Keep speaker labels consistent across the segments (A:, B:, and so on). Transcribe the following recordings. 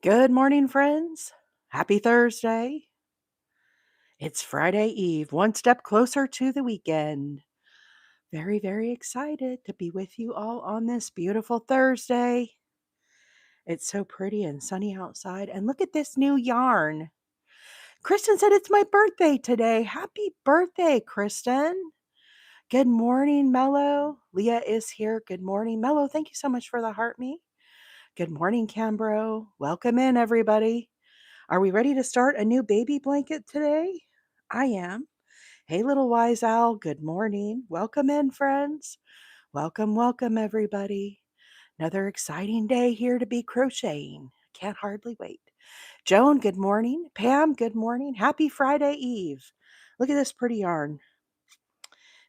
A: Good morning, friends. Happy Thursday. It's Friday Eve, one step closer to the weekend. Very, very excited to be with you all on this beautiful Thursday. It's so pretty and sunny outside. And look at this new yarn. Kristen said it's my birthday today. Happy birthday, Kristen. Good morning, Mello. Leah is here. Good morning, Mello. Thank you so much for the heart me. Good morning, Cambro. Welcome in, everybody. Are we ready to start a new baby blanket today? I am. Hey, little wise owl. Good morning. Welcome in, friends. Welcome, welcome, everybody. Another exciting day here to be crocheting. Can't hardly wait. Joan, good morning. Pam, good morning. Happy Friday Eve. Look at this pretty yarn.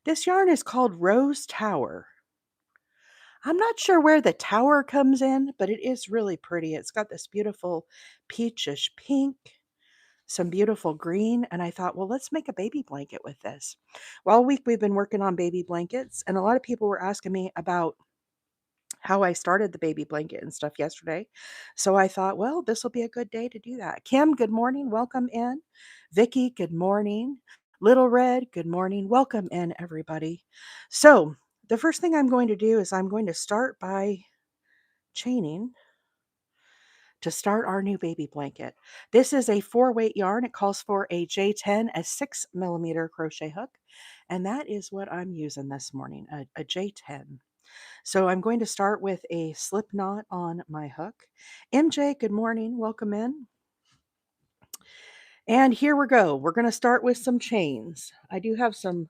A: This yarn is called Rose Tower. I'm not sure where the tower comes in, but it is really pretty. It's got this beautiful peachish pink, some beautiful green, and I thought, well, let's make a baby blanket with this. Well, all week we've been working on baby blankets, and a lot of people were asking me about how I started the baby blanket and stuff yesterday. So I thought, well, this will be a good day to do that. Kim, good morning. Welcome in. Vicky, good morning. Little Red, good morning. Welcome in, everybody. So the first thing I'm going to do is I'm going to start by chaining to start our new baby blanket. This is a 4-weight yarn. It calls for a J10, a 6mm crochet hook, and that is what I'm using this morning, a J10. So I'm going to start with a slip knot on my hook. MJ, good morning. Welcome in. And here we go. We're going to start with some chains. I do have some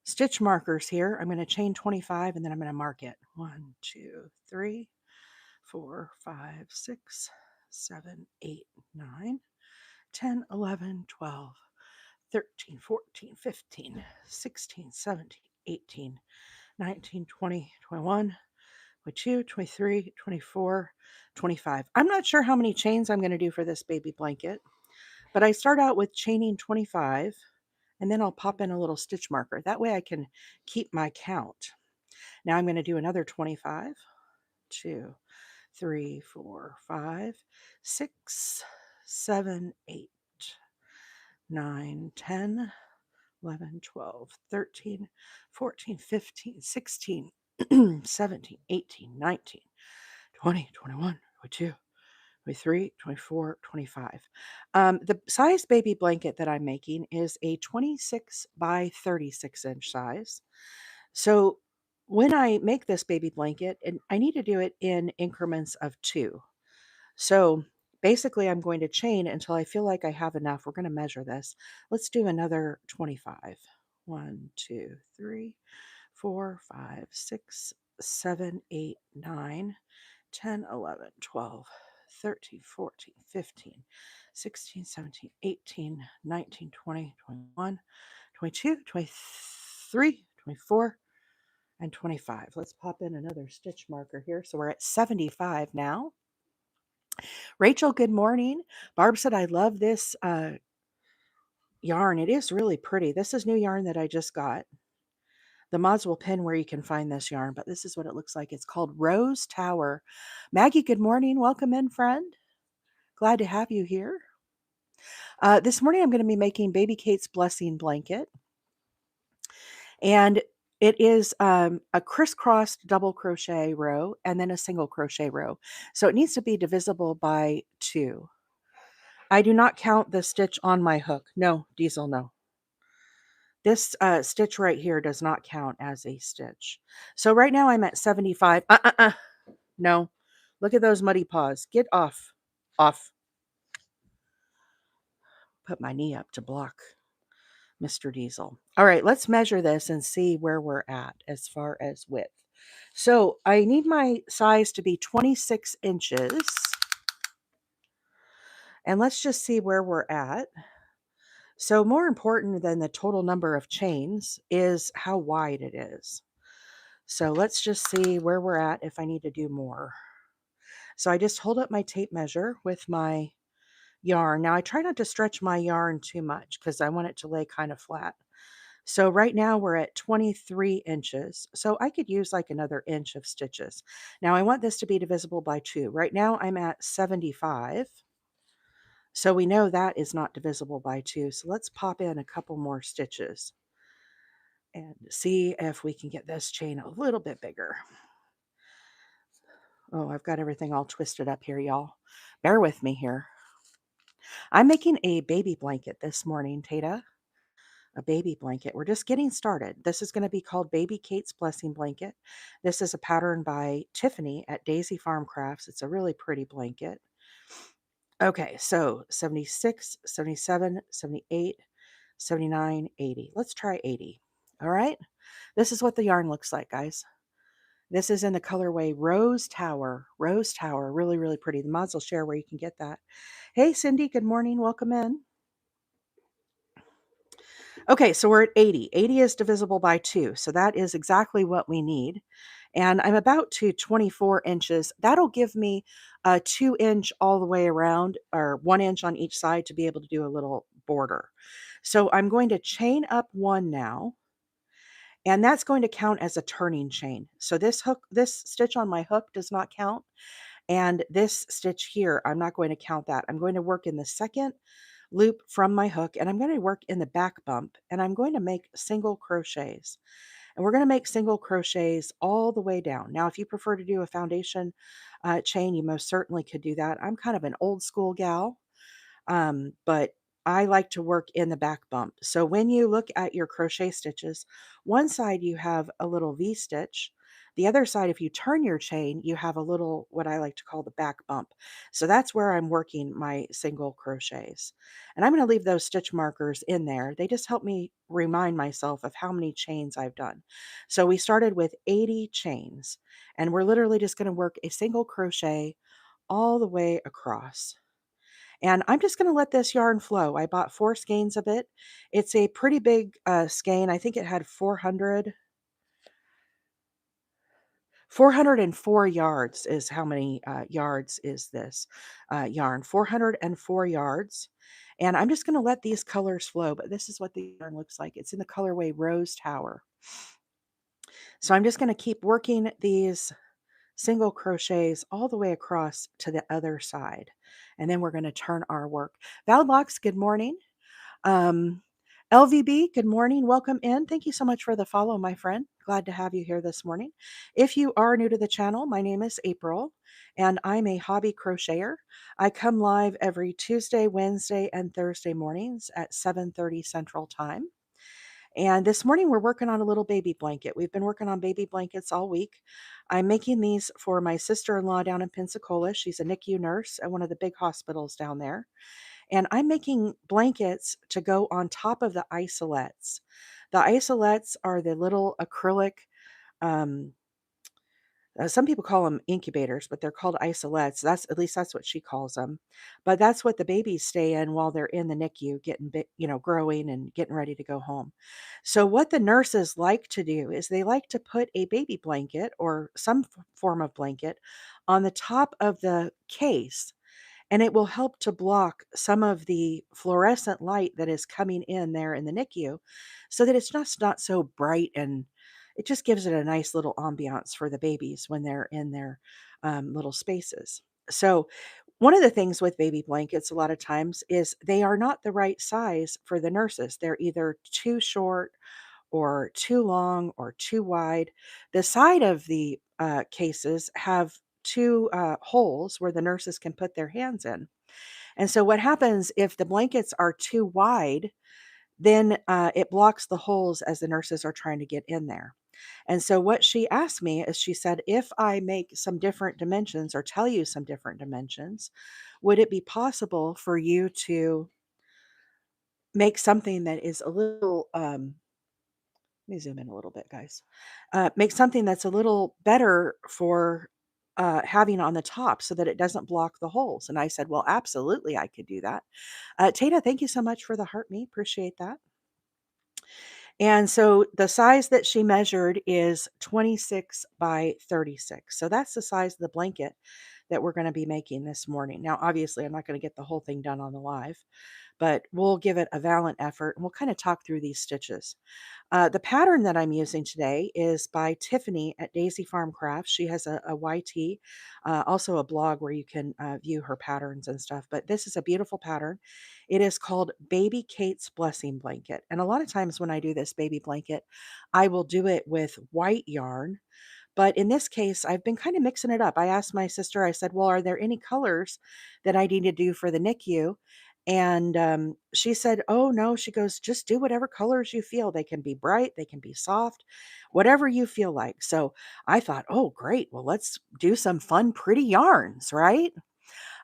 A: stitch markers here. I'm going to chain 25 and then I'm going to mark it. 1, 2, 3, 4, 5, 6, 7, 8, 9, 10, 11, 12, 13, 14, 15, 16, 17, 18, 19, 20, 21, 22, 23, 24, 25. I'm not sure how many chains I'm going to do for this baby blanket, but I start out with chaining 25 and then I'll pop in a little stitch marker. That way I can keep my count. Now I'm going to do another 25, 2, 3, 4, 5, 6, 7, 8, 9, 10, 11, 12, 13, 14, 15, 16, 17, 18, 19, 20, 21, 22, 23, 24, 25. The size baby blanket that I'm making is a 26 by 36 inch size. So when I make this baby blanket, and I need to do it in increments of 2. So basically, I'm going to chain until I feel like I have enough. We're going to measure this. Let's do another 25. 1, 2, 3, 4, 5, 6, 7, 8, 9, 10, 11, 12, 13, 14, 15, 16, 17, 18, 19, 20, 21, 22, 23, 24, and 25. Let's pop in another stitch marker here. So we're at 75 now. Rachel, good morning. Barb said, I love this yarn. It is really pretty. This is new yarn that I just got. The mods will pin where you can find this yarn, but this is what it looks like. It's called Rose Tower. Maggie, good morning. Welcome in, friend. Glad to have you here. This morning I'm going to be making Baby Kate's Blessing Blanket. And it is a crisscross double crochet row and then a single crochet row. So it needs to be divisible by 2. I do not count the stitch on my hook. No, Diesel, no. This stitch right here does not count as a stitch. So right now I'm at 75. No. Look at those muddy paws. Get off. Off. Put my knee up to block Mr. Diesel. All right, let's measure this and see where we're at as far as width. So I need my size to be 26 inches. And let's just see where we're at. So more important than the total number of chains is how wide it is. So let's just see where we're at if I need to do more. So I just hold up my tape measure with my yarn. Now I try not to stretch my yarn too much because I want it to lay kind of flat. So right now we're at 23 inches. So I could use like another inch of stitches. Now I want this to be divisible by 2. Right now I'm at 75. So we know that is not divisible by 2. So let's pop in a couple more stitches and see if we can get this chain a little bit bigger. Oh, I've got everything all twisted up here, y'all. Bear with me here. I'm making a baby blanket this morning, Tata. A baby blanket. We're just getting started. This is going to be called Baby Kate's Blessing Blanket. This is a pattern by Tiffany at Daisy Farm Crafts. It's a really pretty blanket. Okay, so 76, 77, 78, 79, 80. Let's try 80. All right. This is what the yarn looks like, guys. This is in the colorway Rose Tower. Rose Tower. Really, really pretty. The mods will share where you can get that. Hey, Cindy. Good morning. Welcome in. Okay, so we're at 80. 80 is divisible by 2. So that is exactly what we need. And I'm about to 24 inches. That'll give me a 2-inch all the way around, or 1 inch on each side to be able to do a little border. So I'm going to chain up 1 now. And that's going to count as a turning chain. So this stitch on my hook does not count. And this stitch here, I'm not going to count that. I'm going to work in the second loop from my hook, and I'm going to work in the back bump, and I'm going to make single crochets. And we're going to make single crochets all the way down. Now, if you prefer to do a foundation chain, you most certainly could do that. I'm kind of an old school gal. But I like to work in the back bump. So when you look at your crochet stitches, one side you have a little V stitch. The other side, if you turn your chain, you have a little, what I like to call the back bump. So that's where I'm working my single crochets. And I'm going to leave those stitch markers in there. They just help me remind myself of how many chains I've done. So we started with 80 chains, and we're literally just going to work a single crochet all the way across. And I'm just going to let this yarn flow. I bought 4 skeins of it. It's a pretty big skein. I think it had 404 yards is how many yards is this yarn. 404 yards. And I'm just going to let these colors flow. But this is what the yarn looks like. It's in the colorway Rose Tower. So I'm just going to keep working these single crochets all the way across to the other side. And then we're going to turn our work. Valbox, good morning. Um, LVB, good morning. Welcome in. Thank you so much for the follow, my friend. Glad to have you here this morning. If you are new to the channel, my name is April, and I'm a hobby crocheter. I come live every Tuesday, Wednesday, and Thursday mornings at 7:30 Central Time. And this morning we're working on a little baby blanket. We've been working on baby blankets all week. I'm making these for my sister-in-law down in Pensacola. She's a NICU nurse at one of the big hospitals down there. And I'm making blankets to go on top of the isolettes. The isolettes are the little acrylic, um, some people call them incubators, but they're called isolettes. That's at least that's what she calls them. But that's what the babies stay in while they're in the NICU, getting big, growing and getting ready to go home. So what the nurses like to do is they like to put a baby blanket or some form of blanket on the top of the case, and it will help to block some of the fluorescent light that is coming in there in the NICU so that it's just not so bright, and it just gives it a nice little ambiance for the babies when they're in their little spaces. So one of the things with baby blankets a lot of times is they are not the right size for the nurses. They're either too short or too long or too wide. The side of the cases have 2 holes where the nurses can put their hands in. And so what happens if the blankets are too wide, then it blocks the holes as the nurses are trying to get in there. And so what she asked me is she said, if I make some different dimensions or tell you some different dimensions, would it be possible for you to make something that is a little let me zoom in a little bit, guys. Make something that's a little better for having on the top so that it doesn't block the holes. And I said, well, absolutely, I could do that. Tata, thank you so much for the heart me. Appreciate that. And so the size that she measured is 26 by 36. So that's the size of the blanket that we're going to be making this morning. Now, obviously, I'm not going to get the whole thing done on the live, but we'll give it a valiant effort and we'll kind of talk through these stitches. The pattern that I'm using today is by Tiffany at Daisy Farm Crafts. She has a YT, also a blog where you can view her patterns and stuff. But this is a beautiful pattern. It is called Baby Kate's Blessing Blanket. And a lot of times when I do this baby blanket, I will do it with white yarn, but in this case, I've been kind of mixing it up. I asked my sister, I said, well, are there any colors that I need to do for the NICU? And she said, oh, no. She goes, just do whatever colors you feel. They can be bright, they can be soft, whatever you feel like. So I thought, oh, great. Well, let's do some fun, pretty yarns, right?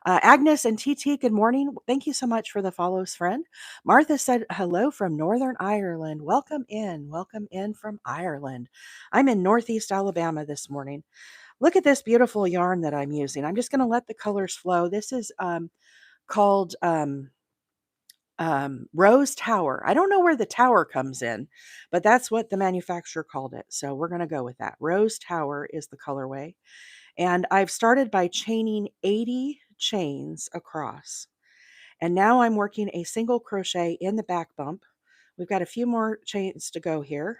A: Agnes and TT, good morning. Thank you so much for the follows, friend. Martha said, hello from Northern Ireland. Welcome in. Welcome in from Ireland. I'm in Northeast Alabama this morning. Look at this beautiful yarn that I'm using. I'm just going to let the colors flow. This is called Rose Tower. I don't know where the tower comes in, but that's what the manufacturer called it. So we're going to go with that. Rose Tower is the colorway. And I've started by chaining 80 chains across. And now I'm working a single crochet in the back bump. We've got a few more chains to go here.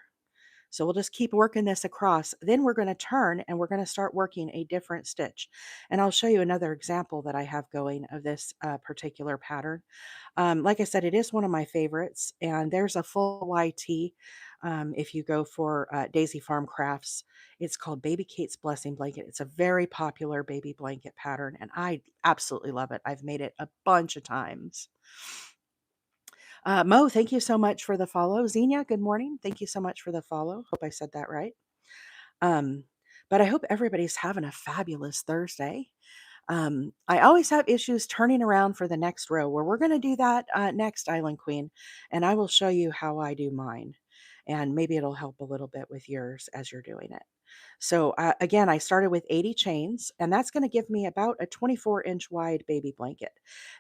A: So we'll just keep working this across. Then we're going to turn and we're going to start working a different stitch. And I'll show you another example that I have going of this particular pattern. Like I said, it is one of my favorites, and there's a full YT. If you go for Daisy Farm Crafts, it's called Baby Kate's Blessing Blanket. It's a very popular baby blanket pattern, and I absolutely love it. I've made it a bunch of times. Mo, thank you so much for the follow. Xenia, good morning. Thank you so much for the follow. Hope I said that right. Um, but I hope everybody's having a fabulous Thursday. I always have issues turning around for the next row where we're going to do that next, Island Queen, and I will show you how I do mine. And maybe it'll help a little bit with yours as you're doing it. So again, I started with 80 chains, and that's going to give me about a 24-inch wide baby blanket.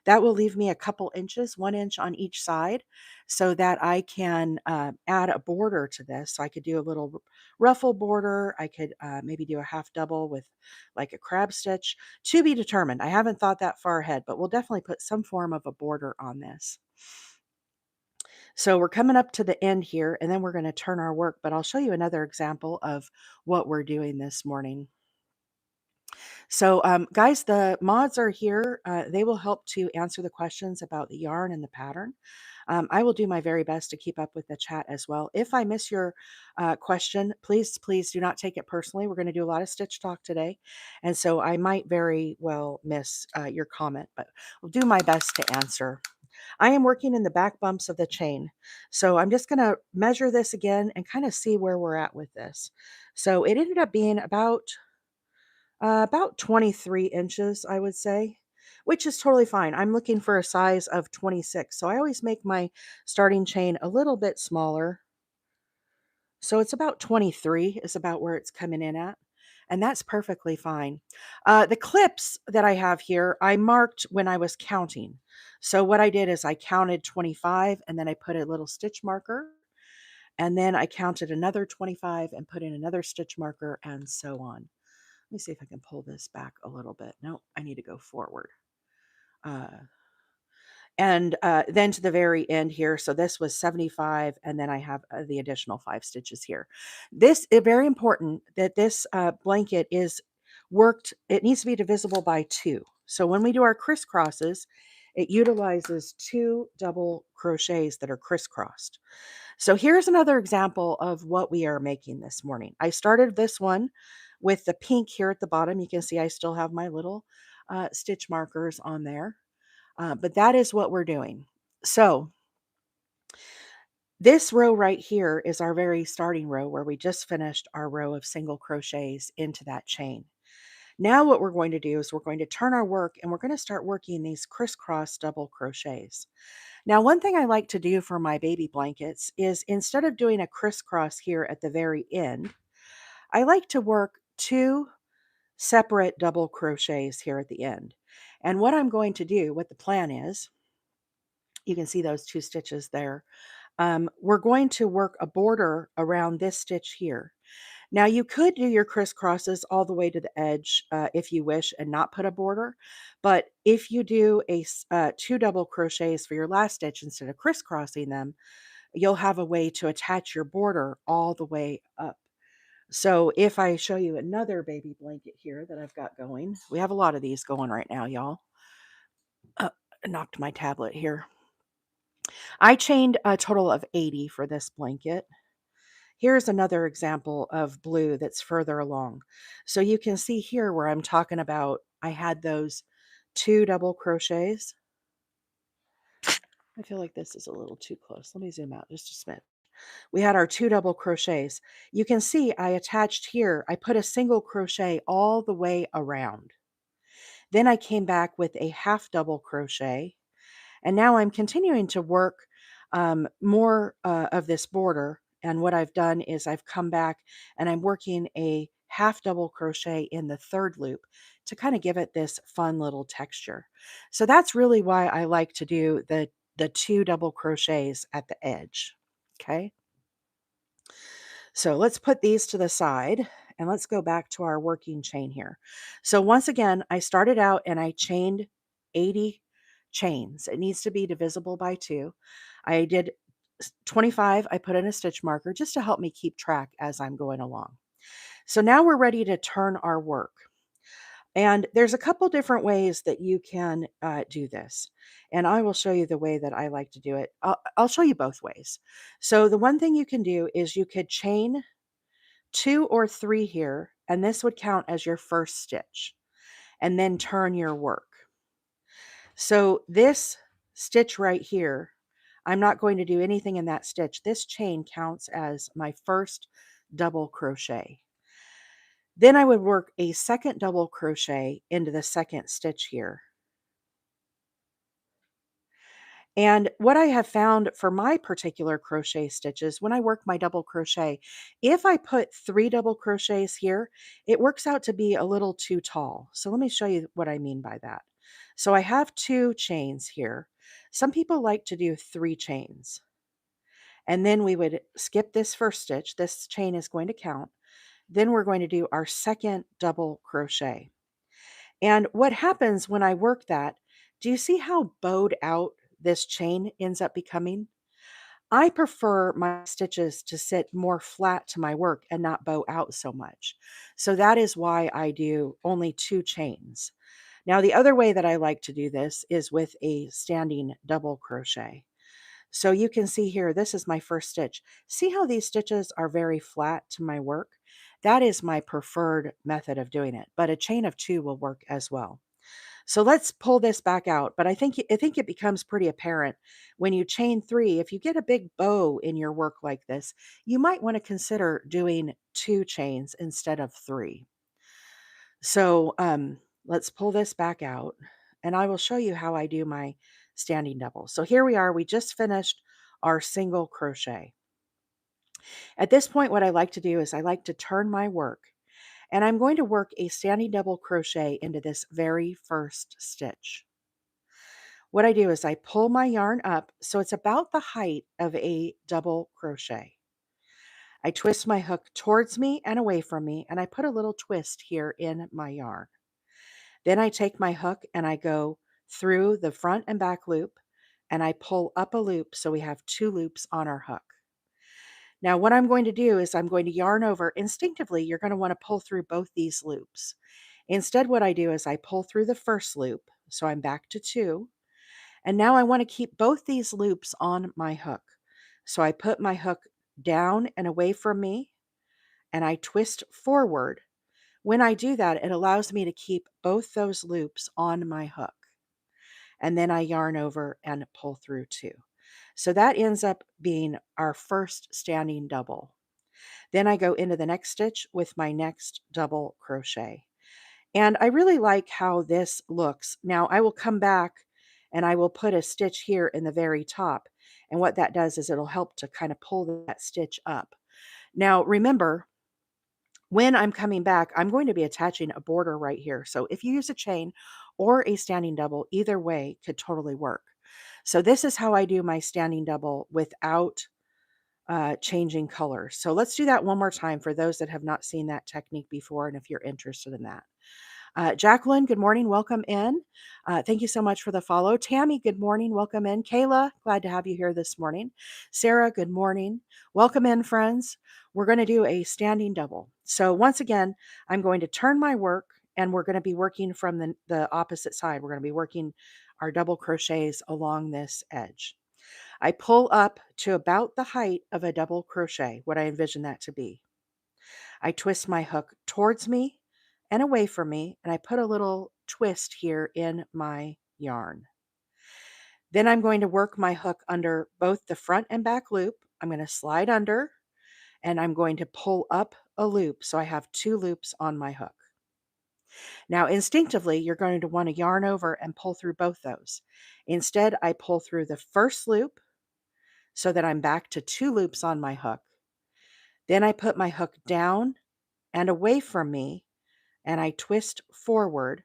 A: That will leave me a couple inches, 1 inch on each side, so that I can add a border to this. So I could do a little ruffle border. I could maybe do a half double with like a crab stitch. To be determined. I haven't thought that far ahead, but we'll definitely put some form of a border on this. So we're coming up to the end here, and then we're going to turn our work, but I'll show you another example of what we're doing this morning. So, guys, the mods are here. They will help to answer the questions about the yarn and the pattern. I will do my very best to keep up with the chat as well. If I miss your question, please do not take it personally. We're going to do a lot of stitch talk today, and so I might very well miss your comment, but we'll do my best to answer. I am working in the back bumps of the chain. So I'm just going to measure this again and kind of see where we're at with this. So it ended up being about 23 inches, I would say, which is totally fine. I'm looking for a size of 26. So I always make my starting chain a little bit smaller. So it's about 23 is about where it's coming in at. And that's perfectly fine. The clips that I have here, I marked when I was counting. So what I did is I counted 25 and then I put a little stitch marker. And then I counted another 25 and put in another stitch marker and so on. Let me see if I can pull this back a little bit. No, I need to go forward. Uh, and then to the very end here. So this was 75, and then I have the additional 5 stitches here. This is very important that this blanket is worked. It needs to be divisible by 2. So when we do our crisscrosses, it utilizes 2 double crochets that are crisscrossed. So here's another example of what we are making this morning. I started this one with the pink here at the bottom. You can see I still have my little stitch markers on there. But that is what we're doing. So this row right here is our very starting row where we just finished our row of single crochets into that chain. Now what we're going to do is we're going to turn our work and we're going to start working these crisscross double crochets. Now, one thing I like to do for my baby blankets is instead of doing a crisscross here at the very end, I like to work 2 separate double crochets here at the end. And what I'm going to do, what the plan is, you can see those 2 stitches there. We're going to work a border around this stitch here. Now you could do your crisscrosses all the way to the edge if you wish and not put a border. But if you do two double crochets for your last stitch instead of crisscrossing them, you'll have a way to attach your border all the way up. So if I show you another baby blanket here that I've got going, we have a lot of these going right now, y'all. Uh, I knocked my tablet here. I chained a total of 80 for this blanket. Here's another example of blue that's further along. So you can see here where I'm talking about I had those two double crochets. I feel like this is a little too close. Let me zoom out just a smidge. We had our two double crochets. You can see I attached here, I put a single crochet all the way around. Then I came back with a half double crochet. And now I'm continuing to work more of this border. And what I've done is I've come back and I'm working a half double crochet in the third loop to kind of give it this fun little texture. So that's really why I like to do the two double crochets at the edge. Okay. So let's put these to the side and let's go back to our working chain here. So once again, I started out and I chained 80 chains. It needs to be divisible by 2. I did 25. I put in a stitch marker just to help me keep track as I'm going along. So now we're ready to turn our work. And there's a couple different ways that you can do this. And I will show you the way that I like to do it. I'll show you both ways. So the one thing you can do is you could chain 2 or 3 here, and this would count as your first stitch, and then turn your work. So this stitch right here, I'm not going to do anything in that stitch. This chain counts as my first double crochet. Then I would work a second double crochet into the second stitch here. And what I have found for my particular crochet stitches, when I work my double crochet, if I put 3 double crochets here, it works out to be a little too tall. So let me show you what I mean by that. So I have 2 chains here. Some people like to do 3 chains. And then we would skip this first stitch. This chain is going to count. Then we're going to do our second double crochet. And what happens when I work that, do you see how bowed out this chain ends up becoming? I prefer my stitches to sit more flat to my work and not bow out so much. So that is why I do only 2 chains. Now, the other way that I like to do this is with a standing double crochet. So you can see here, this is my first stitch. See how these stitches are very flat to my work? That is my preferred method of doing it, but a chain of 2 will work as well. So let's pull this back out, but I think it becomes pretty apparent when you chain 3, if you get a big bow in your work like this, you might want to consider doing 2 chains instead of 3. So let's pull this back out and I will show you how I do my standing double. So here we are, we just finished our single crochet. At this point, what I like to do is I like to turn my work and I'm going to work a standing double crochet into this very first stitch. What I do is I pull my yarn up so it's about the height of a double crochet. I twist my hook towards me and away from me, and I put a little twist here in my yarn. Then I take my hook and I go through the front and back loop, and I pull up a loop so we have 2 loops on our hook. Now, what I'm going to do is I'm going to yarn over. Instinctively, you're going to want to pull through both these loops. Instead, what I do is I pull through the first loop, so I'm back to 2. And now I want to keep both these loops on my hook. So I put my hook down and away from me, and I twist forward. When I do that, it allows me to keep both those loops on my hook. And then I yarn over and pull through 2. So that ends up being our first standing double. Then I go into the next stitch with my next double crochet. And I really like how this looks. Now I will come back and I will put a stitch here in the very top. And what that does is it'll help to kind of pull that stitch up. Now remember, when I'm coming back, I'm going to be attaching a border right here. So if you use a chain or a standing double, either way could totally work. So this is how I do my standing double without changing colors. So let's do that one more time for those that have not seen that technique before and if you're interested in that. Jacqueline, good morning. Welcome in. Thank you so much for the follow. Tammy, good morning. Welcome in. Kayla, glad to have you here this morning. Sarah, good morning. Welcome in, friends. We're going to do a standing double. So once again, I'm going to turn my work and we're going to be working from the opposite side. We're going to be working our double crochets along this edge. I pull up to about the height of a double crochet, what I envision that to be. I twist my hook towards me and away from me, and I put a little twist here in my yarn. Then I'm going to work my hook under both the front and back loop. I'm going to slide under and I'm going to pull up a loop. So I have 2 loops on my hook. Now, instinctively, you're going to want to yarn over and pull through both those. Instead, I pull through the first loop so that I'm back to 2 loops on my hook. Then I put my hook down and away from me and I twist forward.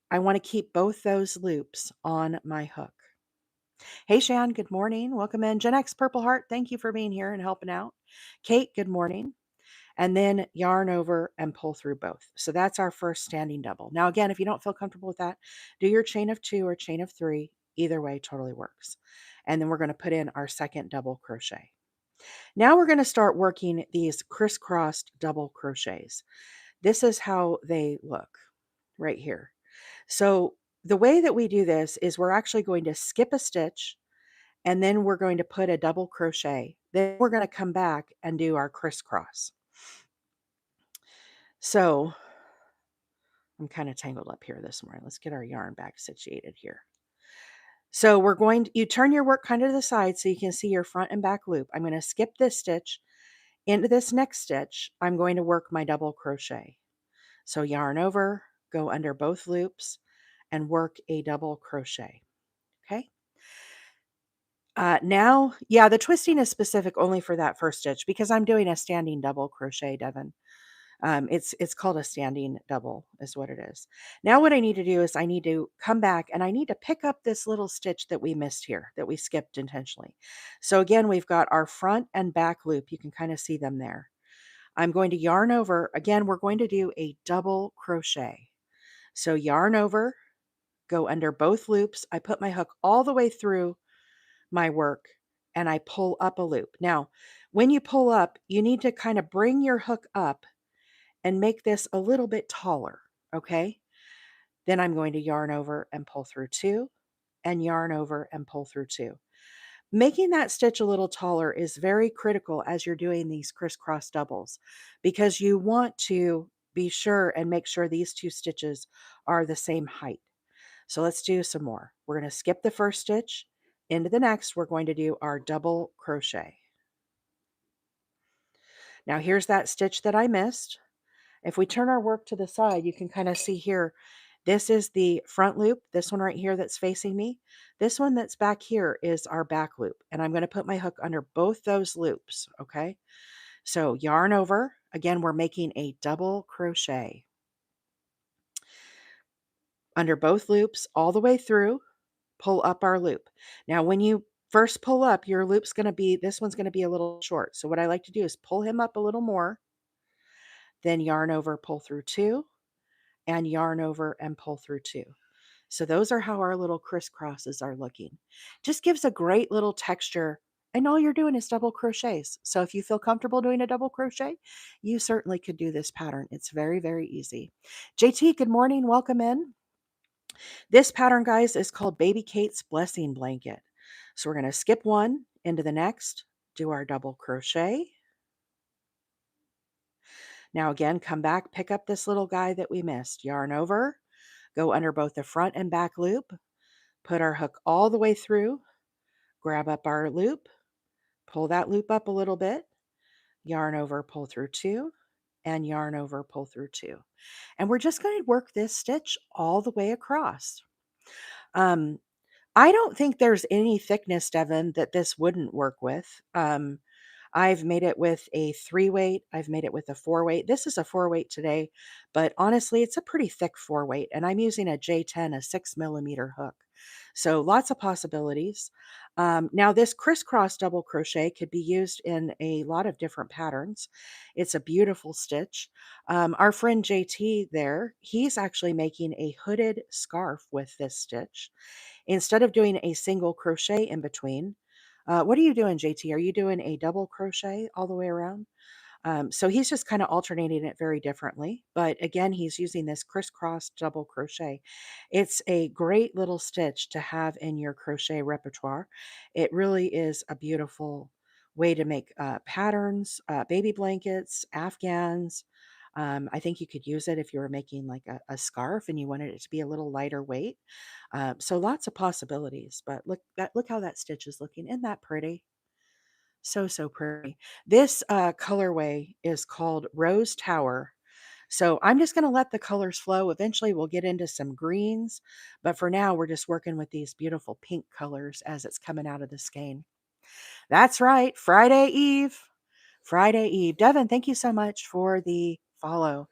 A: I want to keep both those loops on my hook. Hey, Shan, good morning. Welcome in. Gen X Purple Heart, thank you for being here and helping out. Kate, good morning. And then yarn over and pull through both. So that's our first standing double. Now, again, if you don't feel comfortable with that, do your chain of 2 or chain of 3. Either way totally works. And then we're going to put in our second double crochet. Now we're going to start working these crisscrossed double crochets. This is how they look right here. So the way that we do this is we're actually going to skip a stitch and then we're going to put a double crochet. Then we're going to come back and do our crisscross. So I'm kind of tangled up here this morning. Let's get our yarn back situated here. So you turn your work kind of to the side so you can see your front and back loop. I'm going to skip this stitch. Into this next stitch, I'm going to work my double crochet. So yarn over, go under both loops, and work a double crochet. Okay. Now, yeah, the twisting is specific only for that first stitch because I'm doing a standing double crochet, Devin. It's called a standing double is what it is. Now what I need to do is I need to come back and I need to pick up this little stitch that we missed here, that we skipped intentionally. So again, we've got our front and back loop. You can kind of see them there. I'm going to yarn over. Again, we're going to do a double crochet. So yarn over, go under both loops. I put my hook all the way through my work and I pull up a loop. Now, when you pull up, you need to kind of bring your hook up and make this a little bit taller, okay? Then I'm going to yarn over and pull through 2 and yarn over and pull through 2. Making that stitch a little taller is very critical as you're doing these crisscross doubles because you want to be sure and make sure these 2 stitches are the same height. So let's do some more. We're going to skip the first stitch. Into the next, we're going to do our double crochet. Now here's that stitch that I missed. If we turn our work to the side, you can kind of see here, this is the front loop, this one right here that's facing me. This one that's back here is our back loop, and I'm going to put my hook under both those loops, okay? So yarn over, again, we're making a double crochet. Under both loops, all the way through, pull up our loop. Now, when you first pull up, your loop's going to be, this one's going to be a little short. So what I like to do is pull him up a little more, then yarn over, pull through 2, and yarn over and pull through 2. So those are how our little crisscrosses are looking. Just gives a great little texture. And all you're doing is double crochets. So if you feel comfortable doing a double crochet, you certainly could do this pattern. It's very, very easy. JT, good morning. Welcome in. This pattern, guys, is called Baby Kate's Blessing Blanket. So we're going to skip one into the next, do our double crochet. Now again, come back, pick up this little guy that we missed, yarn over, go under both the front and back loop, put our hook all the way through, grab up our loop, pull that loop up a little bit, yarn over, pull through 2, and yarn over, pull through 2. And we're just going to work this stitch all the way across. I don't think there's any thickness, Devin, that this wouldn't work with. I've made it with a 3 weight, I've made it with a 4 weight. This is a 4 weight today, but honestly, it's a pretty thick 4 weight, and I'm using a J10, a 6 millimeter hook. So lots of possibilities. Now, this crisscross double crochet could be used in a lot of different patterns. It's a beautiful stitch. Our friend JT there, he's actually making a hooded scarf with this stitch. Instead of doing a single crochet in between, what are you doing, JT? Are you doing a double crochet all the way around? So he's just kind of alternating it very differently. But again, he's using this crisscross double crochet. It's a great little stitch to have in your crochet repertoire. It really is a beautiful way to make patterns, baby blankets, afghans. I think you could use it if you were making like a scarf and you wanted it to be a little lighter weight. So lots of possibilities. But look how that stitch is looking. Isn't that pretty? So, so pretty. This colorway is called Rose Tower. So I'm just going to let the colors flow. Eventually, we'll get into some greens. But for now, we're just working with these beautiful pink colors as it's coming out of the skein. That's right. Friday Eve. Friday Eve. Devin, thank you so much for the follow.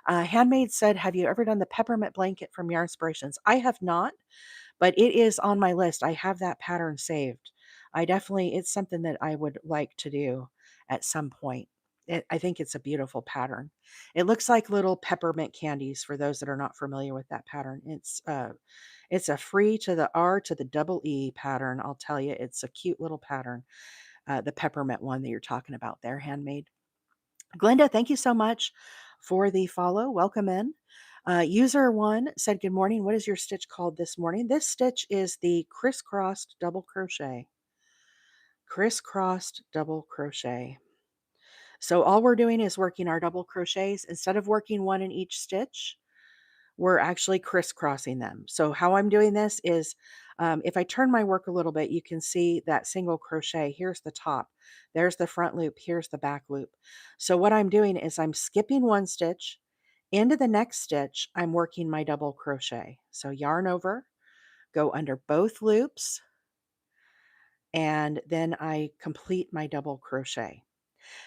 A: Handmaid said, have you ever done the peppermint blanket from Yarn Inspirations? I have not, but it is on my list. I have that pattern saved. It's something that I would like to do at some point. I think it's a beautiful pattern. It looks like little peppermint candies for those that are not familiar with that pattern. It's a free to the R to the double E pattern. I'll tell you, it's a cute little pattern. The peppermint one that you're talking about there, handmade. Glenda, thank you so much for the follow. Welcome in. User one said, good morning. What is your stitch called this morning? This stitch is the crisscrossed double crochet. Crisscrossed double crochet. So all we're doing is working our double crochets. Instead of working one in each stitch, we're actually crisscrossing them. So how I'm doing this is, if I turn my work a little bit, you can see that single crochet. Here's the top. There's the front loop. Here's the back loop. So what I'm doing is I'm skipping one stitch. Into the next stitch, I'm working my double crochet. So yarn over, go under both loops, and then I complete my double crochet.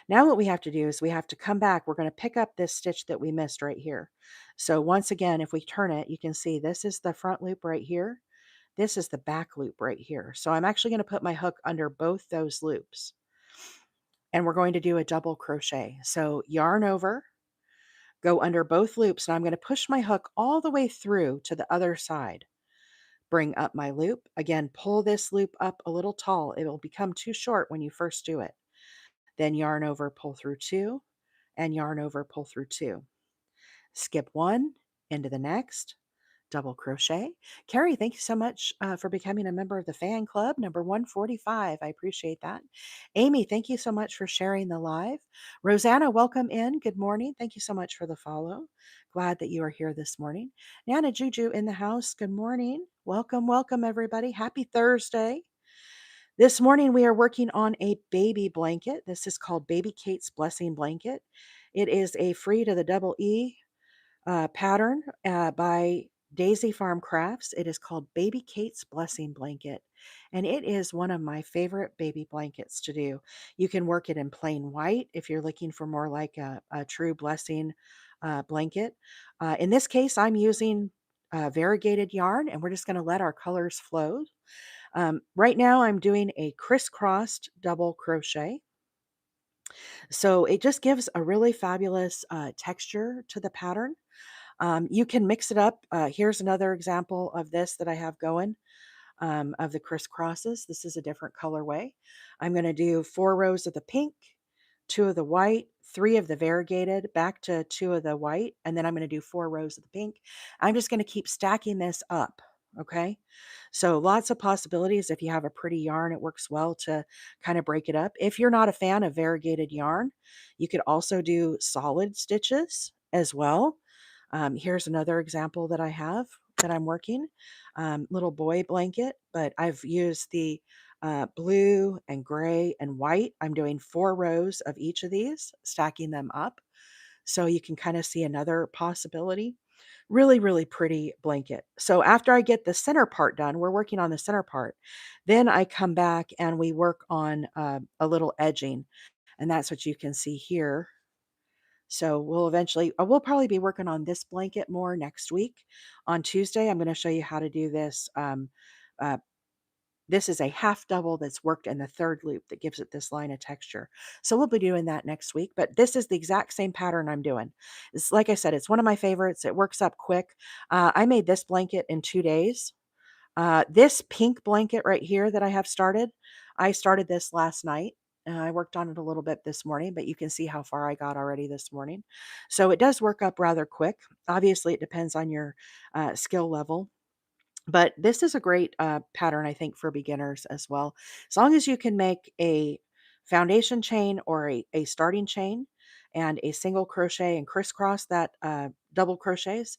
A: Now what we have to do is we have to come back. We're going to pick up this stitch that we missed right here. So once again, if we turn it, you can see this is the front loop right here. This is the back loop right here. So I'm actually going to put my hook under both those loops. And we're going to do a double crochet. So yarn over, go under both loops, and I'm going to push my hook all the way through to the other side. Bring up my loop. Again, pull this loop up a little tall. It will become too short when you first do it. Then yarn over, pull through two, and yarn over, pull through two. Skip one, into the next, double crochet. Carrie, thank you so much for becoming a member of the fan club, number 145. I appreciate that. Amy, thank you so much for sharing the live. Rosanna, welcome in. Good morning. Thank you so much for the follow. Glad that you are here this morning. Nana Juju in the house. Good morning. Welcome, welcome, everybody. Happy Thursday. This morning we are working on a baby blanket. This is called Baby Kate's Blessing Blanket. It is a free to the double E pattern by Daisy Farm Crafts. It is called Baby Kate's Blessing Blanket, and it is one of my favorite baby blankets to do. You can work it in plain white if you're looking for more like a true blessing blanket. In this case, I'm using variegated yarn, and we're just going to let our colors flow. Right now, I'm doing a crisscrossed double crochet. So it just gives a really fabulous texture to the pattern. You can mix it up. Here's another example of this that I have going, of the crisscrosses. This is a different colorway. I'm going to do 4 rows of the pink, 2 of the white, 3 of the variegated, back to 2 of the white, and then I'm going to do 4 rows of the pink. I'm just going to keep stacking this up. Okay. So lots of possibilities. If you have a pretty yarn, it works well to kind of break it up. If you're not a fan of variegated yarn, you could also do solid stitches as well. Here's another example that I have that I'm working. Little boy blanket, but I've used the blue and gray and white. I'm doing 4 rows of each of these, stacking them up. So you can kind of see another possibility. Really, really pretty blanket. So after I get the center part done, we're working on the center part. Then I come back and we work on a little edging. And that's what you can see here. So we'll probably be working on this blanket more next week. On Tuesday, I'm going to show you how to do this. Uh, this is a half double that's worked in the third loop that gives it this line of texture. So we'll be doing that next week, but this is the exact same pattern I'm doing. It's like I said, it's one of my favorites. It works up quick. I made this blanket in 2 days. This pink blanket right here that I have started, I started this last night. I worked on it a little bit this morning, but you can see how far I got already this morning. So it does work up rather quick. Obviously, it depends on your skill level. But this is a great pattern, I think, for beginners as well. As long as you can make a foundation chain or a starting chain and a single crochet and crisscross that double crochets,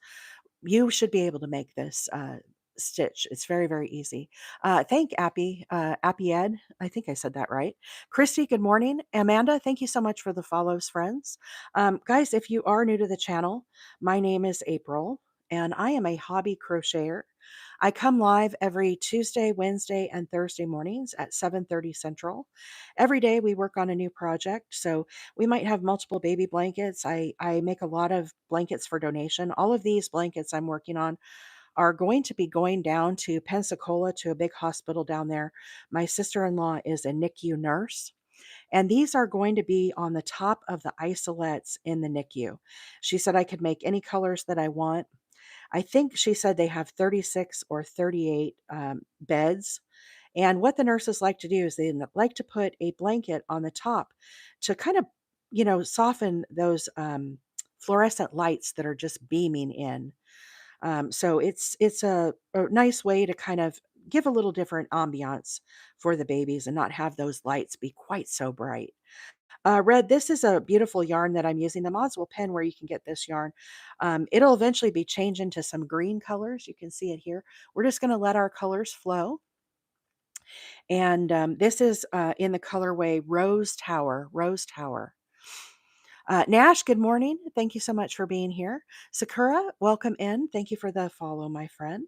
A: you should be able to make this stitch. It's very, very easy. Thank Appy Ed. I think I said that right. Christy, good morning. Amanda, thank you so much for the follows, friends. Guys, if you are new to the channel, my name is April, and I am a hobby crocheter. I come live every Tuesday, Wednesday, and Thursday mornings at 7:30 Central. Every day we work on a new project, so we might have multiple baby blankets. I make a lot of blankets for donation. All of these blankets I'm working on are going to be going down to Pensacola to a big hospital down there. My sister-in-law is a NICU nurse. And these are going to be on the top of the isolettes in the NICU. She said I could make any colors that I want. I think she said they have 36 or 38 beds. And what the nurses like to do is they like to put a blanket on the top to kind of, soften those fluorescent lights that are just beaming in. So it's a nice way to kind of give a little different ambiance for the babies and not have those lights be quite so bright. Red, this is a beautiful yarn that I'm using. The Mods pen where you can get this yarn. It'll eventually be changed into some green colors. You can see it here. We're just going to let our colors flow. And this is in the colorway Rose Tower. Rose Tower. Nash, good morning. Thank you so much for being here. Sakura, welcome in. Thank you for the follow, my friend.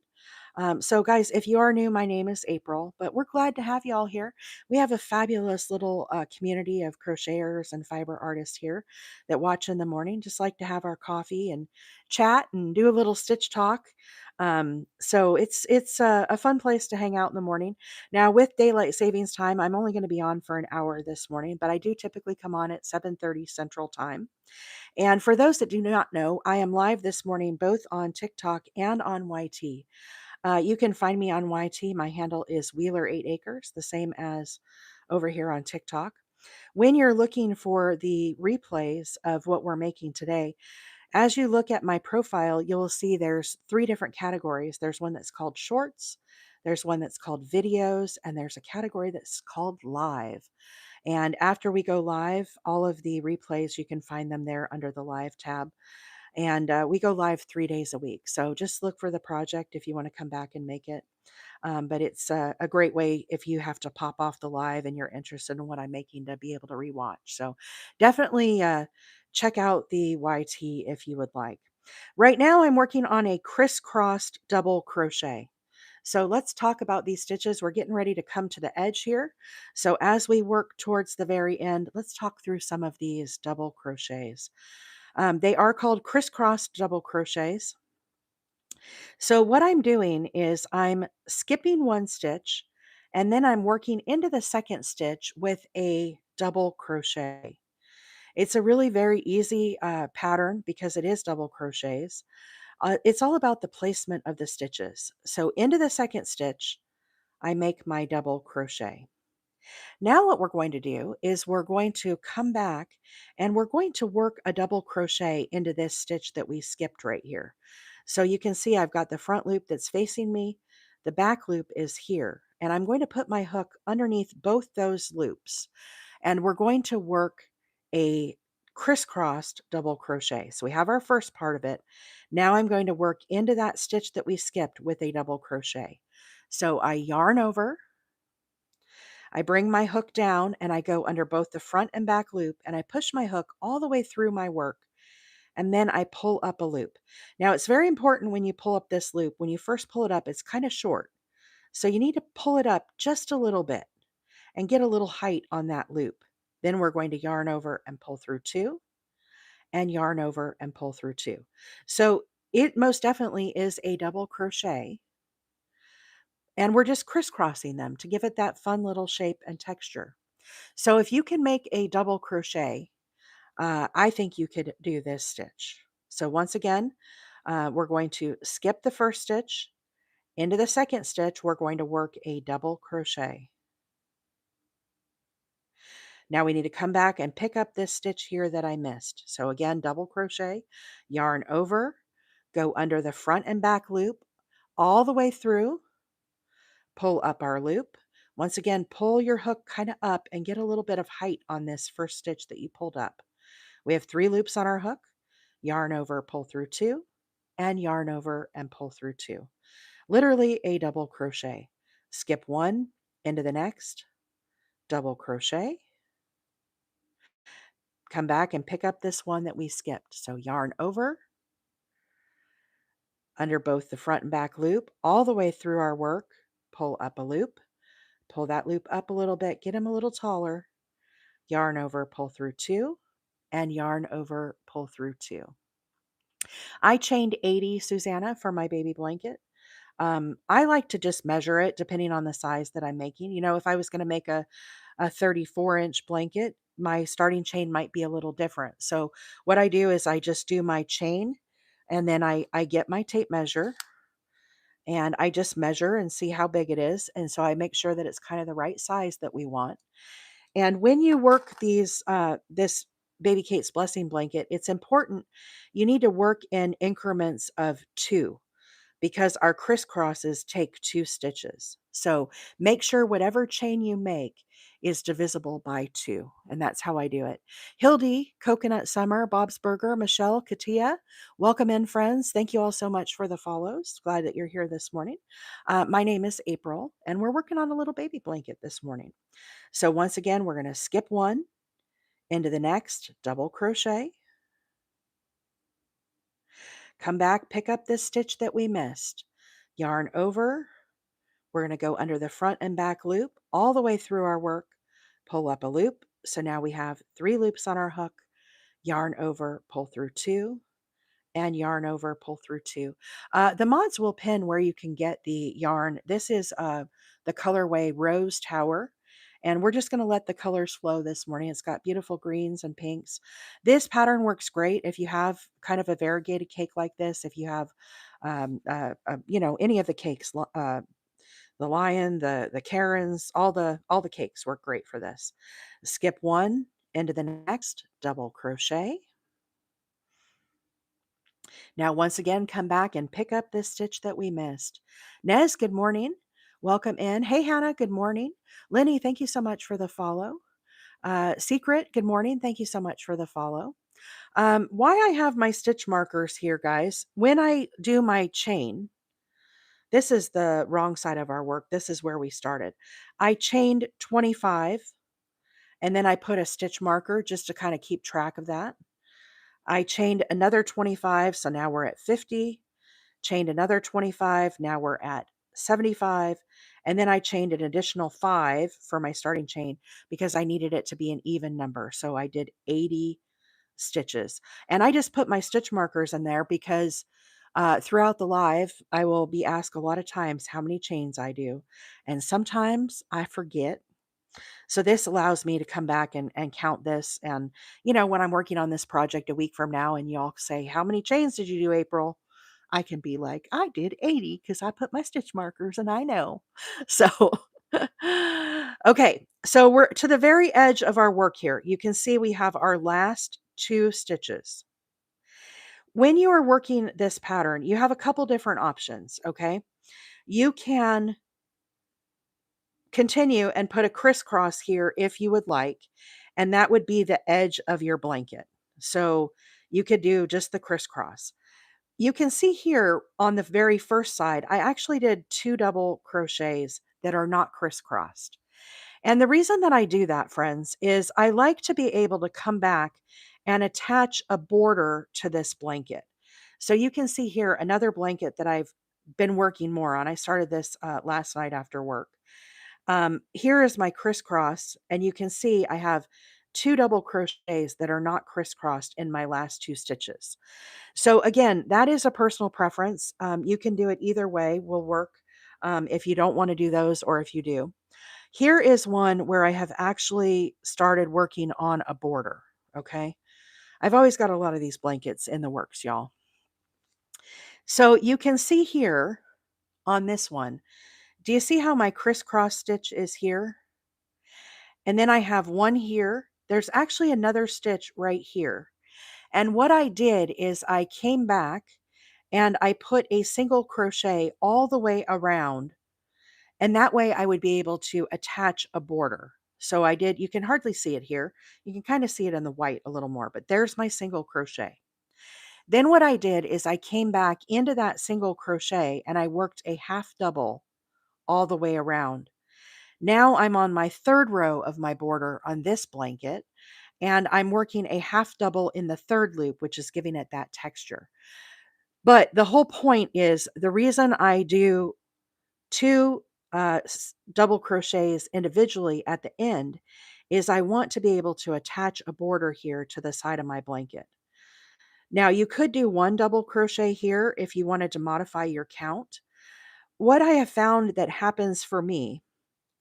A: So, guys, if you are new, my name is April, but we're glad to have you all here. We have a fabulous little community of crocheters and fiber artists here that watch in the morning, just like to have our coffee and chat and do a little stitch talk. So it's a fun place to hang out in the morning. Now, with daylight savings time, I'm only going to be on for an hour this morning, but I do typically come on at 7:30 Central Time. And for those that do not know, I am live this morning both on TikTok and on YT. You can find me on YT. My handle is Wheeler8Acres, the same as over here on TikTok. When you're looking for the replays of what we're making today, as you look at my profile, you'll see there's 3 different categories. There's one that's called shorts, there's one that's called videos, and there's a category that's called live. And after we go live, all of the replays, you can find them there under the live tab. And we go live 3 days a week. So just look for the project if you want to come back and make it. But it's a great way if you have to pop off the live and you're interested in what I'm making to be able to rewatch. So definitely check out the YT if you would like. Right now, I'm working on a crisscrossed double crochet. So let's talk about these stitches. We're getting ready to come to the edge here. So as we work towards the very end, let's talk through some of these double crochets. They are called crisscross double crochets. So what I'm doing is I'm skipping one stitch and then I'm working into the second stitch with a double crochet. It's a really very easy pattern because it is double crochets. It's all about the placement of the stitches. So into the second stitch, I make my double crochet. Now what we're going to do is we're going to come back and we're going to work a double crochet into this stitch that we skipped right here. So you can see I've got the front loop that's facing me, the back loop is here, and I'm going to put my hook underneath both those loops, and we're going to work a crisscrossed double crochet. So we have our first part of it. Now I'm going to work into that stitch that we skipped with a double crochet. So I yarn over, I bring my hook down and I go under both the front and back loop and I push my hook all the way through my work and then I pull up a loop. Now it's very important when you pull up this loop, when you first pull it up, it's kind of short. So you need to pull it up just a little bit and get a little height on that loop. Then we're going to yarn over and pull through 2 and yarn over and pull through 2. So it most definitely is a double crochet, and we're just crisscrossing them to give it that fun little shape and texture. So if you can make a double crochet, I think you could do this stitch. So once again, we're going to skip the first stitch. Into the second stitch, we're going to work a double crochet. Now we need to come back and pick up this stitch here that I missed. So again, double crochet, yarn over, go under the front and back loop all the way through, pull up our loop. Once again, pull your hook kind of up and get a little bit of height on this first stitch that you pulled up. We have 3 loops on our hook, yarn over, pull through 2, and yarn over and pull through 2. Literally a double crochet. Skip 1 into the next, double crochet, come back and pick up this one that we skipped. So yarn over, under both the front and back loop, all the way through our work, pull up a loop, pull that loop up a little bit, get them a little taller, yarn over, pull through 2, and yarn over, pull through 2. I chained 80, Susanna, for my baby blanket. I like to just measure it depending on the size that I'm making. You know, if I was going to make a 34-inch blanket, my starting chain might be a little different. So what I do is I just do my chain, and then I get my tape measure and I just measure and see how big it is. And so I make sure that it's kind of the right size that we want. And when you work this Baby Kate's Blessing blanket, it's important. You need to work in increments of 2 because our crisscrosses take 2 stitches. So make sure whatever chain you make is divisible by 2. And that's how I do it. Hildy, Coconut Summer, Bob's Burger, Michelle, Katia, welcome in, friends. Thank you all so much for the follows. Glad that you're here this morning. My name is April, and we're working on a little baby blanket this morning. So once again, we're going to skip 1 into the next, double crochet, come back, pick up this stitch that we missed, yarn over. We're going to go under the front and back loop all the way through our work, pull up a loop. So now we have 3 loops on our hook, yarn over, pull through 2, and yarn over, pull through 2. The mods will pin where you can get the yarn. This is the colorway Rose Tower. And we're just going to let the colors flow this morning. It's got beautiful greens and pinks. This pattern works great if you have kind of a variegated cake like this. If you have, any of the cakes, the lion, the Karens, all the cakes work great for this. Skip 1 into the next, double crochet. Now, once again, come back and pick up this stitch that we missed. Nez, good morning. Welcome in. Hey, Hannah, good morning. Lenny, thank you so much for the follow. Secret, good morning. Thank you so much for the follow. Why I have my stitch markers here, guys, when I do my chain, this is the wrong side of our work. This is where we started. I chained 25, and then I put a stitch marker just to kind of keep track of that. I chained another 25, so now we're at 50. Chained another 25, now we're at 75. And then I chained an additional 5 for my starting chain because I needed it to be an even number. So I did 80 stitches. And I just put my stitch markers in there because throughout the live, I will be asked a lot of times how many chains I do. And sometimes I forget. So this allows me to come back and count this. And, when I'm working on this project a week from now and y'all say, how many chains did you do, April? I can be like, I did 80 because I put my stitch markers and I know. So, okay. So we're to the very edge of our work here. You can see we have our last 2 stitches. When you are working this pattern, you have a couple different options. Okay. You can continue and put a crisscross here if you would like, and that would be the edge of your blanket. So you could do just the crisscross. You can see here on the very first side, I actually did 2 double crochets that are not crisscrossed. And the reason that I do that, friends, is I like to be able to come back and attach a border to this blanket. So you can see here another blanket that I've been working more on. I started this last night after work. Here is my crisscross, and you can see I have 2 double crochets that are not crisscrossed in my last 2 stitches. So again, that is a personal preference. You can do it either way, will work, if you don't want to do those or if you do. Here is one where I have actually started working on a border. Okay. I've always got a lot of these blankets in the works, y'all. So you can see here on this one, do you see how my crisscross stitch is here? And then I have one here. There's actually another stitch right here. And what I did is I came back and I put a single crochet all the way around. And that way I would be able to attach a border. So I did, you can hardly see it here. You can kind of see it in the white a little more, but there's my single crochet. Then what I did is I came back into that single crochet and I worked a half double all the way around. Now I'm on my third row of my border on this blanket, and I'm working a half double in the third loop, which is giving it that texture. But the whole point is the reason I do two double crochets individually at the end is I want to be able to attach a border here to the side of my blanket. Now you could do one double crochet here if you wanted to modify your count. What I have found that happens for me,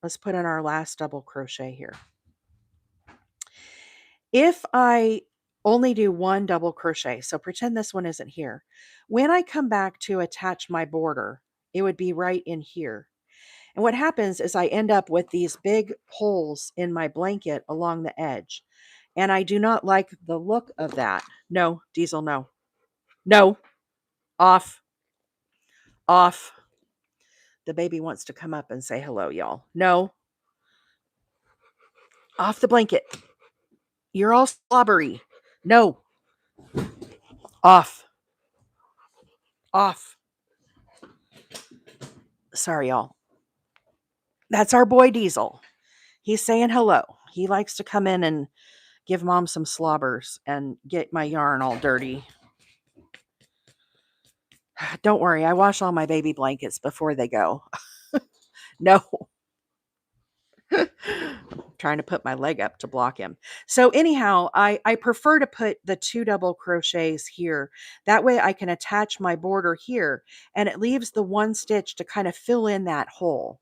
A: let's put in our last double crochet here. If I only do one double crochet, so pretend this one isn't here. When I come back to attach my border, it would be right in here. And what happens is I end up with these big holes in my blanket along the edge. And I do not like the look of that. No, Diesel, no. No, off, off. The baby wants to come up and say hello, y'all. No, off the blanket. You're all slobbery. No, off, off. Sorry, y'all. That's our boy Diesel. He's saying hello. He likes to come in and give mom some slobbers and get my yarn all dirty. Don't worry, I wash all my baby blankets before they go. No. Trying to put my leg up to block him. So anyhow, I prefer to put the 2 double crochets here. That way I can attach my border here and it leaves the one stitch to kind of fill in that hole.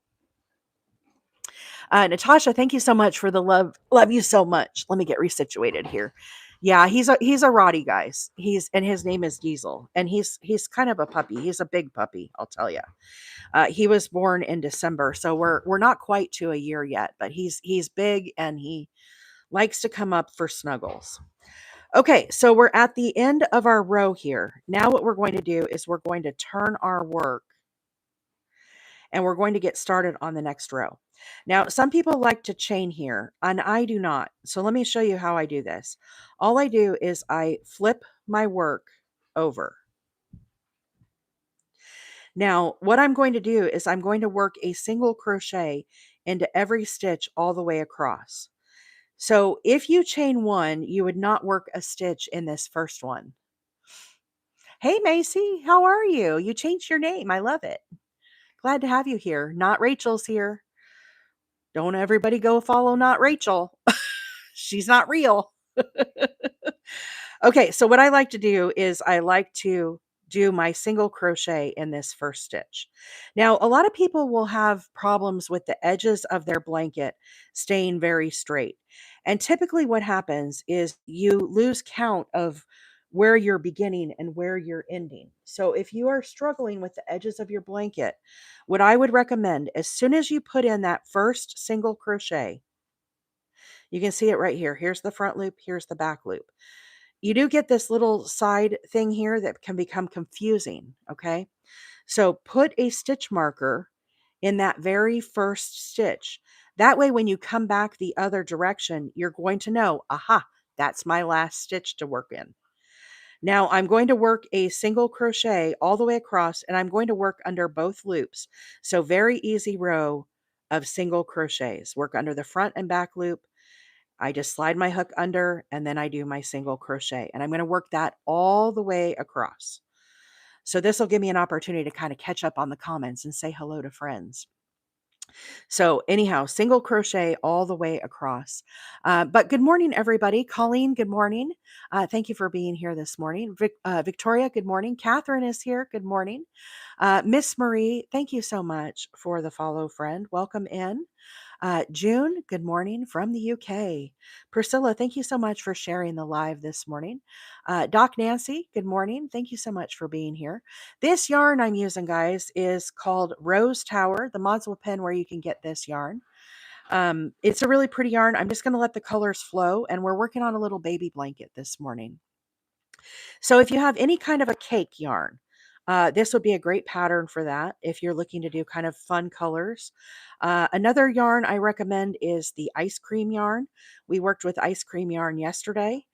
A: Natasha, thank you so much for the love. Love you so much. Let me get resituated here. Yeah, he's a Roddy, guys. His name is Diesel, and he's kind of a puppy. He's a big puppy, I'll tell you. He was born in December, so we're not quite to a year yet, but he's big and he likes to come up for snuggles. Okay, so we're at the end of our row here. Now what we're going to do is we're going to turn our work and we're going to get started on the next row. Now, some people like to chain here, and I do not. So let me show you how I do this. All I do is I flip my work over. Now, what I'm going to do is I'm going to work a single crochet into every stitch all the way across. So if you chain one, you would not work a stitch in this first one. Hey, Macy, how are you? You changed your name. I love it. Glad to have you here. Not Rachel's here. Don't everybody go follow Not Rachel. She's not real. Okay, so what I like to do is I like to do my single crochet in this first stitch. Now, a lot of people will have problems with the edges of their blanket staying very straight. And typically what happens is you lose count of where you're beginning and where you're ending. So if you are struggling with the edges of your blanket, what I would recommend, as soon as you put in that first single crochet, you can see it right here. Here's the front loop, here's the back loop. You do get this little side thing here that can become confusing, okay? So put a stitch marker in that very first stitch. That way, when you come back the other direction, you're going to know, aha, that's my last stitch to work in. Now I'm going to work a single crochet all the way across, and I'm going to work under both loops. So very easy row of single crochets. Work under the front and back loop. I just slide my hook under and then I do my single crochet, and I'm going to work that all the way across. So this will give me an opportunity to kind of catch up on the comments and say hello to friends. So anyhow, single crochet all the way across. But good morning, everybody. Colleen, good morning. Thank you for being here this morning. Victoria, good morning. Catherine is here. Good morning. Miss Marie, thank you so much for the follow, friend. Welcome in. June, good morning from the UK. Priscilla, thank you so much for sharing the live this morning. Doc Nancy, good morning. Thank you so much for being here. This yarn I'm using, guys, is called Rose Tower, the module pen where you can get this yarn. It's a really pretty yarn. I'm just going to let the colors flow, and we're working on a little baby blanket this morning. So if you have any kind of a cake yarn, this would be a great pattern for that if you're looking to do kind of fun colors. Another yarn I recommend is the ice cream yarn. We worked with ice cream yarn yesterday.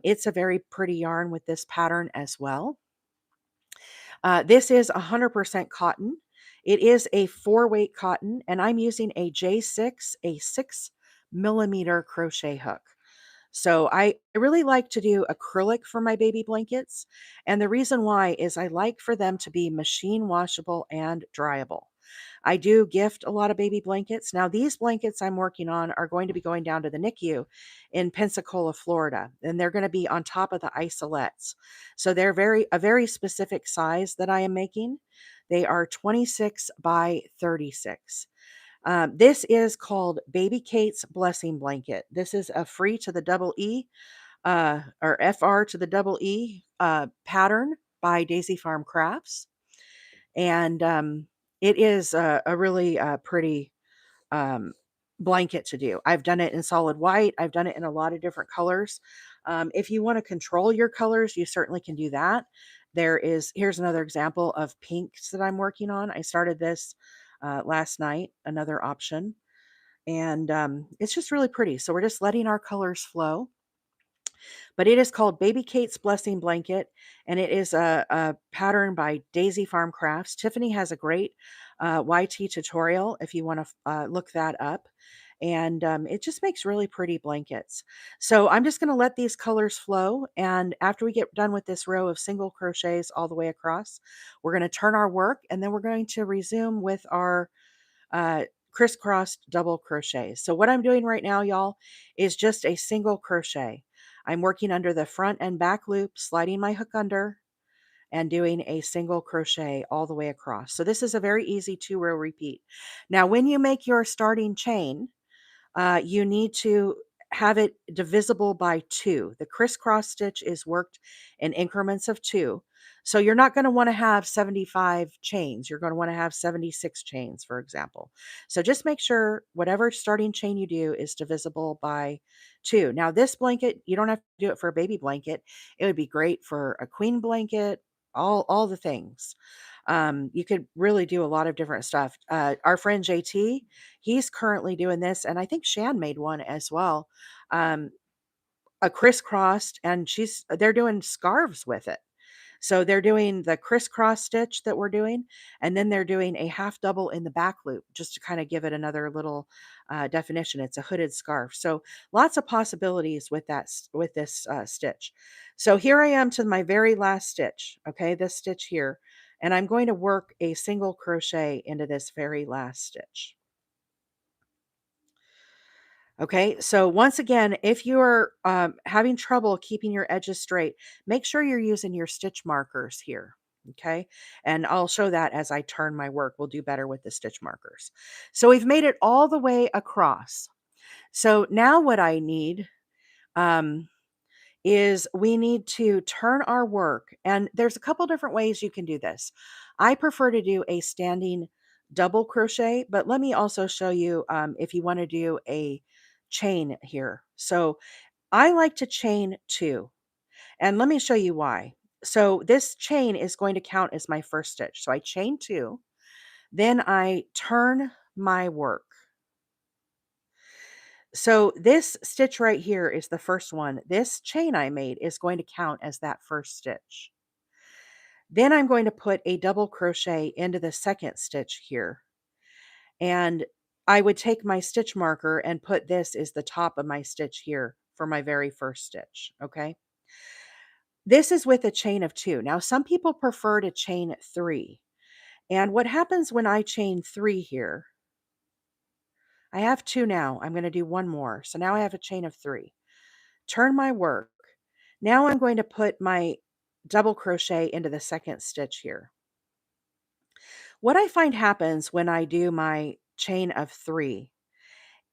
A: It's a very pretty yarn with this pattern as well. This is 100% cotton. It is a 4-weight cotton, and I'm using a J6, a 6 millimeter crochet hook. So I really like to do acrylic for my baby blankets. And the reason why is I like for them to be machine washable and dryable. I do gift a lot of baby blankets. Now, these blankets I'm working on are going to be going down to the NICU in Pensacola, Florida, and they're going to be on top of the isolettes. So they're a very specific size that I am making. They are 26 by 36. This is called Baby Kate's Blessing Blanket. This is a free to the double E, or FR to the double E pattern by Daisy Farm Crafts. And it is a really pretty um, blanket to do. I've done it in solid white. I've done it in a lot of different colors. If you want to control your colors, you certainly can do that. Here's another example of pinks that I'm working on. I started this last night, another option. And it's just really pretty. So we're just letting our colors flow. But it is called Baby Kate's Blessing Blanket, and it is a pattern by Daisy Farm Crafts. Tiffany has a great YT tutorial if you want to look that up. And it just makes really pretty blankets. So I'm just going to let these colors flow. And after we get done with this row of single crochets all the way across, we're going to turn our work, and then we're going to resume with our uh, crisscrossed double crochet. So what I'm doing right now, y'all, is just a single crochet. I'm working under the front and back loop, sliding my hook under, and doing a single crochet all the way across. So this is a very easy 2-row repeat. Now, when you make your starting chain, you need to have it divisible by 2. The crisscross stitch is worked in increments of 2. So you're not going to want to have 75 chains. You're going to want to have 76 chains, for example. So just make sure whatever starting chain you do is divisible by 2. Now, this blanket, you don't have to do it for a baby blanket. It would be great for a queen blanket, all the things. You could really do a lot of different stuff. Our friend JT, he's currently doing this, and I think Shan made one as well. Um, a crisscrossed, and they're doing scarves with it. So they're doing the crisscross stitch that we're doing, and then they're doing a half double in the back loop just to kind of give it another little definition. It's a hooded scarf. So lots of possibilities with with this stitch. So here I am to my very last stitch. Okay, this stitch here, and I'm going to work a single crochet into this very last stitch. Okay, so once again, if you're having trouble keeping your edges straight, make sure you're using your stitch markers here. Okay, and I'll show that as I turn my work. We'll do better with the stitch markers. So we've made it all the way across. So now what I need um, is we need to turn our work, and there's a couple different ways you can do this. I prefer to do a standing double crochet, but let me also show you if you want to do a chain here. So I like to chain 2, and let me show you why. So this chain is going to count as my first stitch. So I chain 2, then I turn my work. So this stitch right here is the first one. This chain I made is going to count as that first stitch. Then I'm going to put a double crochet into the second stitch here. And I would take my stitch marker and put this as the top of my stitch here for my very first stitch. Okay. This is with a chain of 2. Now, some people prefer to chain 3. And what happens when I chain 3 here I have 2 now. I'm going to do one more. So now I have a chain of 3. Turn my work. Now I'm going to put my double crochet into the second stitch here. What I find happens when I do my chain of 3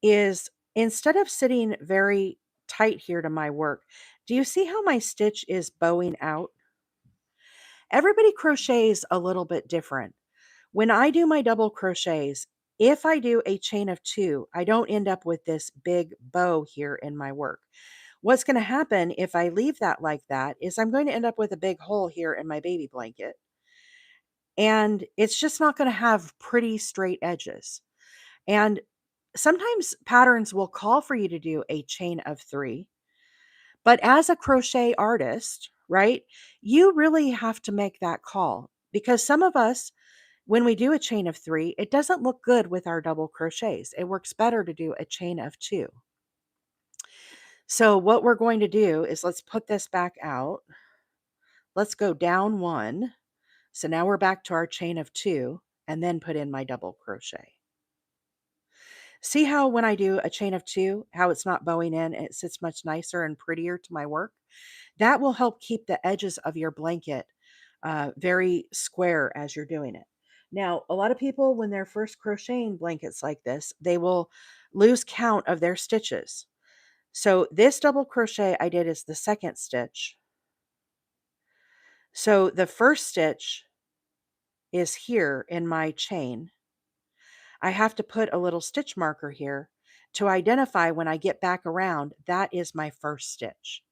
A: is instead of sitting very tight here to my work, do you see how my stitch is bowing out? Everybody crochets a little bit different. When I do my double crochets, if I do a chain of 2, I don't end up with this big bow here in my work. What's going to happen if I leave that like that is I'm going to end up with a big hole here in my baby blanket. And it's just not going to have pretty straight edges. And sometimes patterns will call for you to do a chain of 3, but as a crochet artist, right, you really have to make that call because some of us, when we do a chain of 3, it doesn't look good with our double crochets. It works better to do a chain of 2. So what we're going to do is let's put this back out. Let's go down 1. So now we're back to our chain of 2 and then put in my double crochet. See how when I do a chain of 2, how it's not bowing in, it sits much nicer and prettier to my work? That will help keep the edges of your blanket very square as you're doing it. Now, a lot of people, when they're first crocheting blankets like this, they will lose count of their stitches. So this double crochet I did is the second stitch. So the first stitch is here in my chain. I have to put a little stitch marker here to identify when I get back around, that is my first stitch.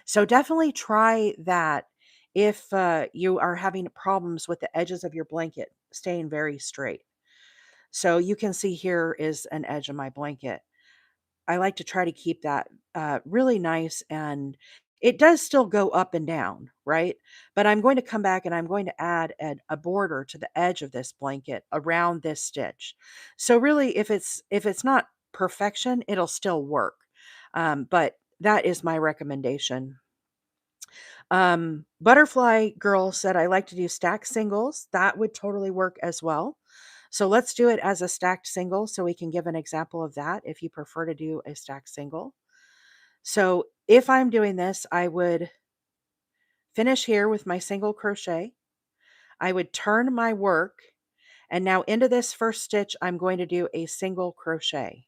A: So definitely try that if you are having problems with the edges of your blanket staying very straight. So you can see here is an edge of my blanket. I like to try to keep that really nice, and it does still go up and down, right? But I'm going to come back and I'm going to add a border to the edge of this blanket around this stitch. So really, if it's not perfection, it'll still work. But that is my recommendation. Butterfly Girl said, I like to do stacked singles. That would totally work as well. So let's do it as a stacked single so we can give an example of that if you prefer to do a stacked single. So if I'm doing this, I would finish here with my single crochet. I would turn my work, and now into this first stitch, I'm going to do a single crochet.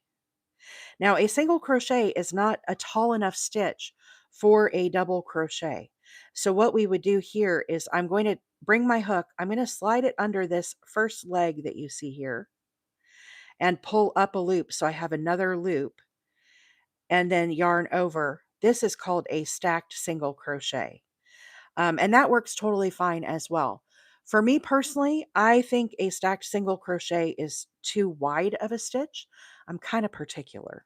A: Now, a single crochet is not a tall enough stitch for a double crochet. So what we would do here is I'm going to bring my hook, I'm going to slide it under this first leg that you see here and pull up a loop. So I have another loop and then yarn over. This is called a stacked single crochet. And that works totally fine as well. For me personally, I think a stacked single crochet is too wide of a stitch. I'm kind of particular.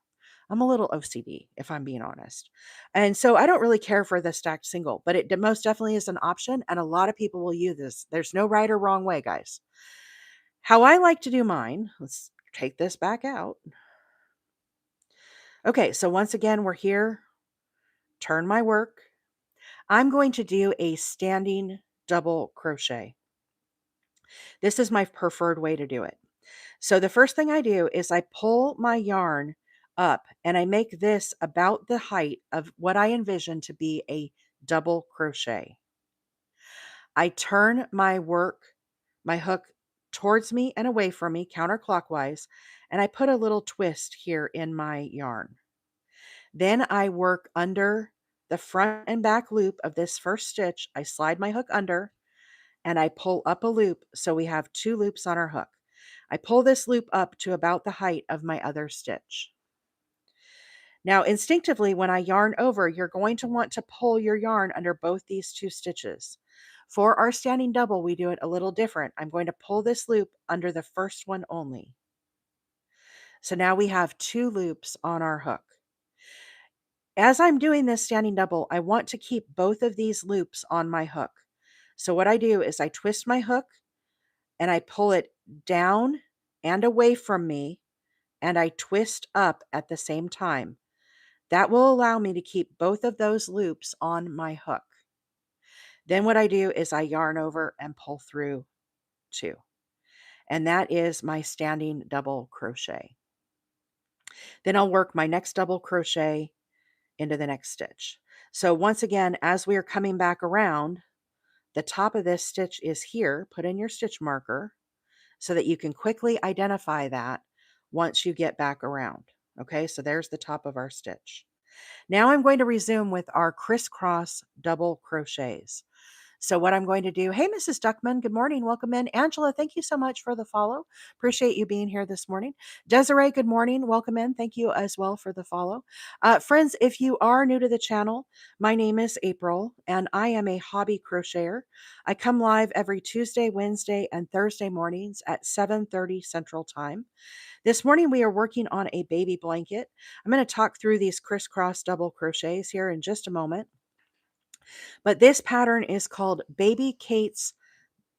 A: I'm a little OCD, if I'm being honest. And so I don't really care for the stacked single, but it most definitely is an option. And a lot of people will use this. There's no right or wrong way, guys. How I like to do mine, let's take this back out. Okay, so once again, we're here. Turn my work. I'm going to do a standing double crochet. This is my preferred way to do it. So the first thing I do is I pull my yarn up and I make this about the height of what I envision to be a double crochet. I turn my work, my hook towards me and away from me counterclockwise, and I put a little twist here in my yarn. Then I work under the front and back loop of this first stitch. I slide my hook under and I pull up a loop so we have 2 loops on our hook. I pull this loop up to about the height of my other stitch. Now, instinctively, when I yarn over, you're going to want to pull your yarn under both these 2 stitches. For our standing double, we do it a little different. I'm going to pull this loop under the first one only. So now we have 2 loops on our hook. As I'm doing this standing double, I want to keep both of these loops on my hook. So what I do is I twist my hook and I pull it down and away from me, and I twist up at the same time. That will allow me to keep both of those loops on my hook. Then what I do is I yarn over and pull through 2. And that is my standing double crochet. Then I'll work my next double crochet into the next stitch. So once again, as we are coming back around, the top of this stitch is here. Put in your stitch marker so that you can quickly identify that once you get back around. Okay, so there's the top of our stitch. Now I'm going to resume with our crisscross double crochets. So what I'm going to do, hey, Mrs. Duckman, good morning. Welcome in. Angela, thank you so much for the follow. Appreciate you being here this morning. Desiree, good morning. Welcome in. Thank you as well for the follow. Friends, if you are new to the channel, my name is April, and I am a hobby crocheter. I come live every Tuesday, Wednesday, and Thursday mornings at 7:30 Central Time. This morning we are working on a baby blanket. I'm going to talk through these crisscross double crochets here in just a moment. But this pattern is called Baby Kate's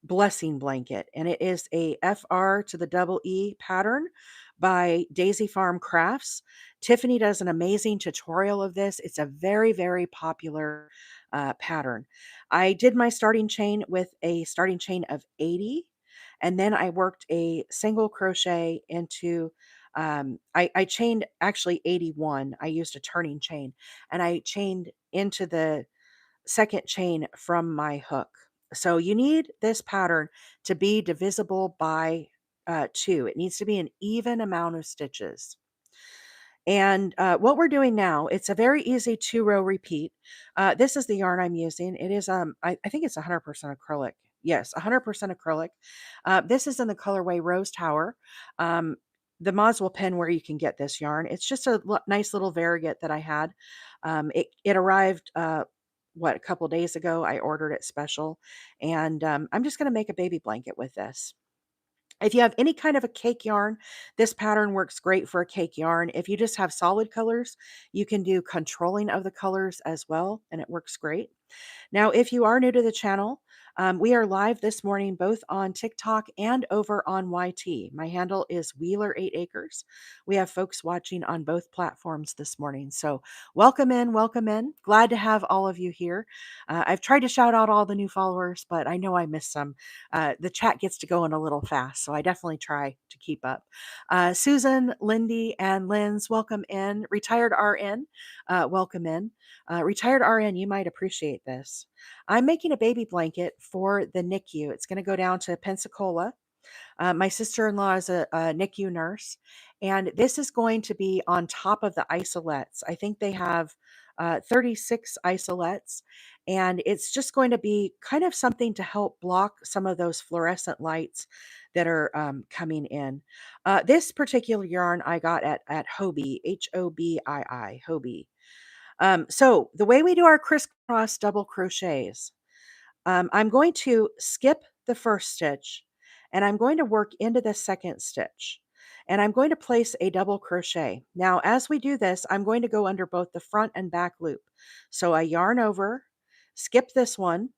A: Blessing Blanket, and it is a FR to the double E pattern by Daisy Farm Crafts. Tiffany does an amazing tutorial of this. It's a very, very popular pattern. I did my starting chain with a starting chain of 80, and then I worked a single crochet into I chained actually 81. I used a turning chain, and I chained into the second chain from my hook. So you need this pattern to be divisible by 2. It needs to be an even amount of stitches. And what we're doing now, it's a very easy 2-row repeat. This is the yarn I'm using. It is, I think it's 100% acrylic. Yes, 100% acrylic. This is in the colorway Rose Tower. The Moswell pen where you can get this yarn. It's just a nice little variegate that I had. It arrived, a couple days ago. I ordered it special. And I'm just going to make a baby blanket with this. If you have any kind of a cake yarn, this pattern works great for a cake yarn. If you just have solid colors, you can do controlling of the colors as well, and it works great. Now, if you are new to the channel, we are live this morning both on TikTok and over on YT. My handle is Wheeler8Acres. We have folks watching on both platforms this morning. So welcome in, welcome in. Glad to have all of you here. I've tried to shout out all the new followers, but I know I missed some. The chat gets to going a little fast, so I definitely try to keep up. Susan, Lindy, and Lynn's, welcome in. Retired RN, welcome in. Retired RN, you might appreciate this. I'm making a baby blanket for the NICU. It's going to go down to Pensacola. My sister-in-law is a NICU nurse, and this is going to be on top of the isolettes. I think they have 36 isolettes, and it's just going to be kind of something to help block some of those fluorescent lights that are coming in. This particular yarn I got at Hobbii, Hobbii, Hobbii. So the way we do our crisscross double crochets, I'm going to skip the first stitch and I'm going to work into the second stitch. And I'm going to place a double crochet. Now, as we do this, I'm going to go under both the front and back loop. So I yarn over, skip this one,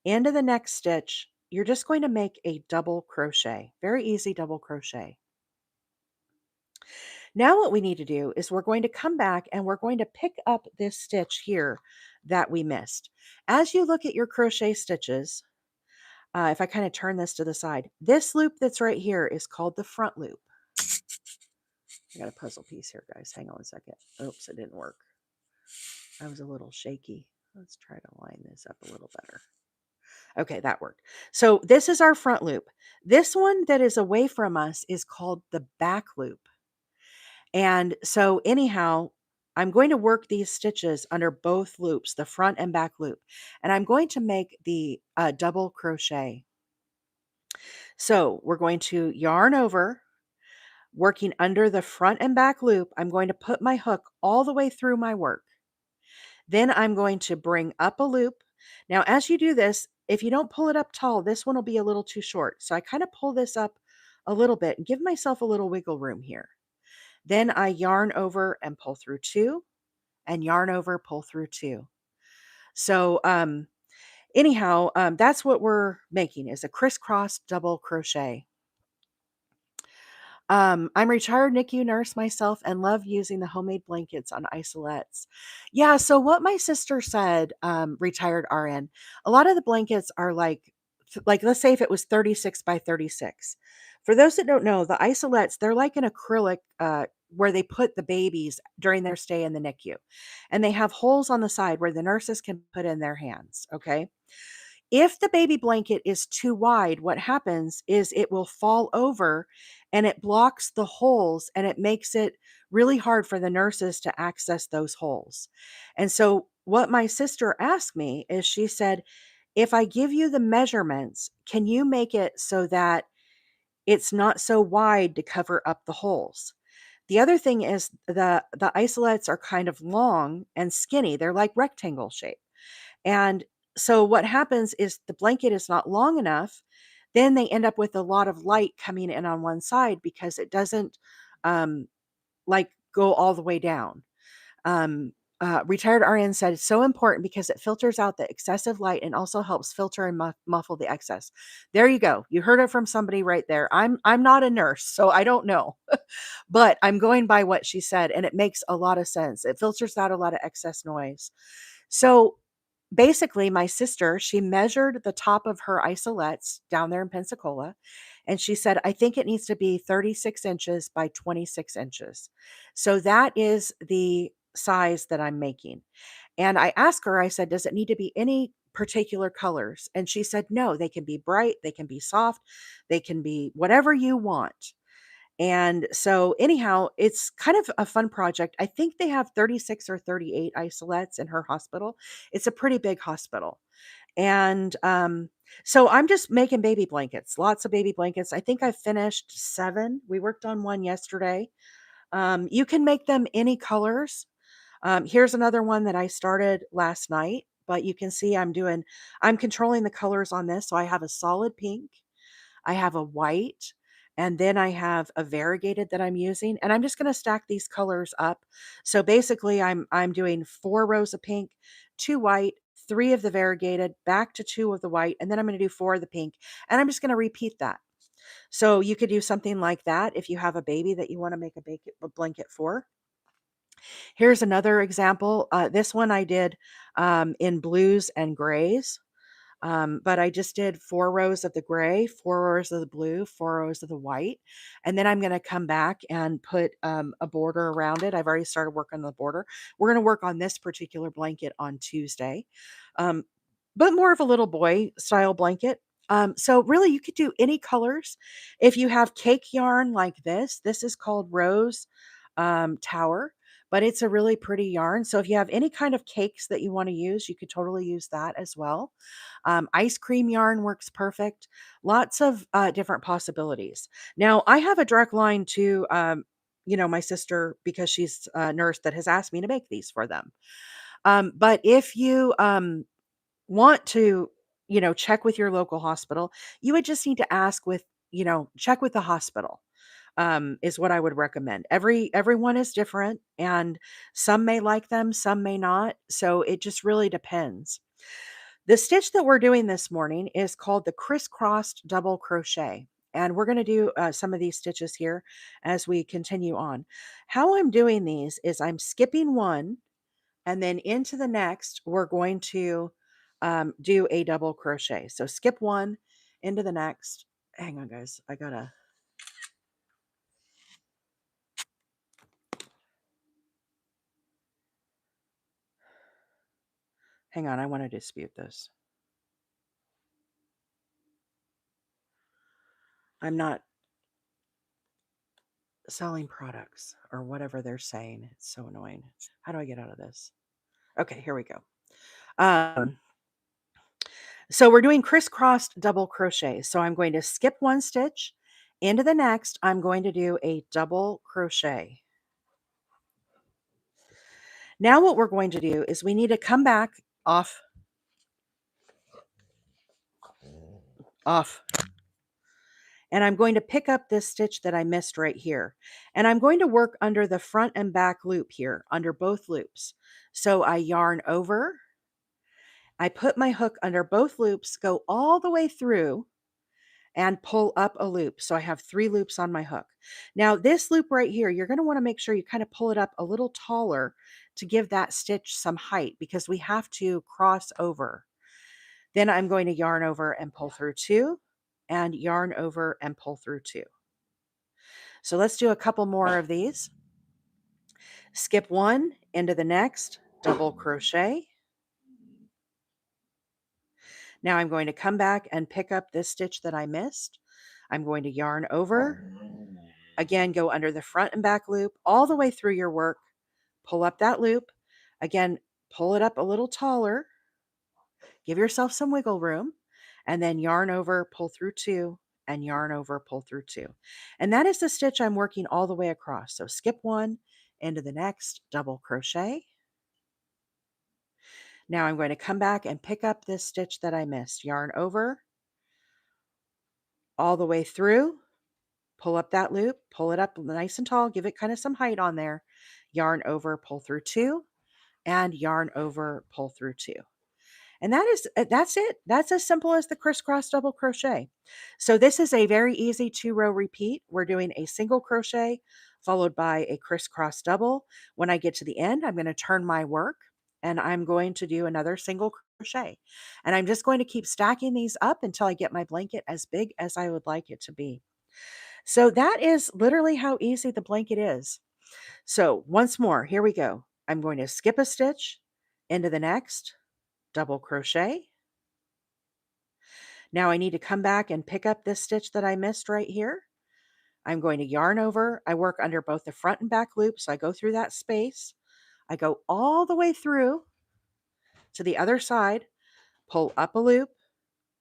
A: into the next stitch. You're just going to make a double crochet. Very easy double crochet. Now what we need to do is we're going to come back and we're going to pick up this stitch here that we missed. As you look at your crochet stitches, if I kind of turn this to the side, this loop that's right here is called the front loop. I got a puzzle piece here, guys. Hang on a second. Oops, it didn't work. I was a little shaky. Let's try to line this up a little better. Okay, that worked. So this is our front loop. This one that is away from us is called the back loop. And so anyhow, I'm going to work these stitches under both loops, the front and back loop, and I'm going to make the double crochet. So we're going to yarn over, working under the front and back loop. I'm going to put my hook all the way through my work. Then I'm going to bring up a loop. Now, as you do this, if you don't pull it up tall, this one will be a little too short. So I kind of pull this up a little bit and give myself a little wiggle room here. Then I yarn over and pull through 2 and yarn over, pull through 2. So anyhow, that's what we're making is a crisscross double crochet. I'm retired NICU nurse myself and love using the homemade blankets on isolettes. Yeah, so what my sister said, retired RN, a lot of the blankets are like let's say if it was 36 by 36. For those that don't know, the isolettes, they're like an acrylic where they put the babies during their stay in the NICU. And they have holes on the side where the nurses can put in their hands. Okay. If the baby blanket is too wide, what happens is it will fall over and it blocks the holes and it makes it really hard for the nurses to access those holes. And so, what my sister asked me is she said, if I give you the measurements, can you make it so that it's not so wide to cover up the holes? The other thing is the isolettes are kind of long and skinny. They're like rectangle shape. And so what happens is the blanket is not long enough. Then they end up with a lot of light coming in on one side because it doesn't um, like go all the way down. Retired RN said it's so important because it filters out the excessive light and also helps filter and muffle the excess. There you go. You heard it from somebody right there. I'm not a nurse, so I don't know, but I'm going by what she said, and it makes a lot of sense. It filters out a lot of excess noise. So basically, my sister, she measured the top of her isolettes down there in Pensacola, and she said, I think it needs to be 36 inches by 26 inches. So that is the size that I'm making. And I asked her, I said, does it need to be any particular colors? And she said, no, they can be bright, they can be soft, they can be whatever you want. And so, anyhow, it's kind of a fun project. I think they have 36 or 38 isolettes in her hospital. It's a pretty big hospital. And so I'm just making baby blankets, lots of baby blankets. I think I finished 7. We worked on one yesterday. You can make them any colors. Here's another one that I started last night, but you can see I'm controlling the colors on this. So I have a solid pink, I have a white, and then I have a variegated that I'm using, and I'm just going to stack these colors up. So basically I'm doing 4 rows of pink, 2 white, 3 of the variegated, back to 2 of the white, and then I'm going to do 4 of the pink, and I'm just going to repeat that. So you could do something like that if you have a baby that you want to make a blanket for. Here's another example. This one I did in blues and grays. But I just did 4 rows of the gray, 4 rows of the blue, 4 rows of the white. And then I'm going to come back and put a border around it. I've already started working on the border. We're going to work on this particular blanket on Tuesday, um, but more of a little boy style blanket. So really you could do any colors. If you have cake yarn like this is called Rose Tower, but it's a really pretty yarn. So if you have any kind of cakes that you want to use, you could totally use that as well. Ice cream yarn works perfect. Lots of different possibilities. Now, I have a direct line to, my sister because she's a nurse that has asked me to make these for them. But if you want to, check with your local hospital, you would just need to ask with, check with the hospital. Is what I would recommend. Everyone is different, and some may like them, some may not. So it just really depends. The stitch that we're doing this morning is called the crisscrossed double crochet. And we're going to do some of these stitches here as we continue on. How I'm doing these is I'm skipping one, and then into the next, we're going to do a double crochet. So skip one into the next. Hang on, guys. Hang on. I want to dispute this. I'm not selling products or whatever they're saying. It's so annoying. How do I get out of this? Okay, here we go. Um, so we're doing crisscrossed double crochet. So I'm going to skip one stitch into the next. I'm going to do a double crochet. Now what we're going to do is we need to come back off, and I'm going to pick up this stitch that I missed right here. And I'm going to work under the front and back loop here, under both loops. So I yarn over, I put my hook under both loops, go all the way through, and pull up a loop. So I have 3 loops on my hook. Now this loop right here, you're going to want to make sure you kind of pull it up a little taller to give that stitch some height because we have to cross over. Then I'm going to yarn over and pull through 2, and yarn over and pull through 2. So let's do a couple more of these. Skip one into the next, double crochet. Now I'm going to come back and pick up this stitch that I missed. I'm going to yarn over. Again, go under the front and back loop all the way through your work. Pull up that loop. Again, pull it up a little taller. Give yourself some wiggle room. And then yarn over, pull through two, and yarn over, pull through two. And that is the stitch I'm working all the way across. So skip one into the next, double crochet. Now I'm going to come back and pick up this stitch that I missed. Yarn over all the way through. Pull up that loop, pull it up nice and tall, give it kind of some height on there. Yarn over, pull through two, and yarn over, pull through two. And that's it. That's as simple as the crisscross double crochet. So this is a very easy 2-row repeat. We're doing a single crochet followed by a crisscross double. When I get to the end, I'm going to turn my work and I'm going to do another single crochet. And I'm just going to keep stacking these up until I get my blanket as big as I would like it to be. So that is literally how easy the blanket is. So once more, here we go. I'm going to skip a stitch into the next, double crochet. Now I need to come back and pick up this stitch that I missed right here. I'm going to yarn over. I work under both the front and back loops. So I go through that space. I go all the way through to the other side, pull up a loop,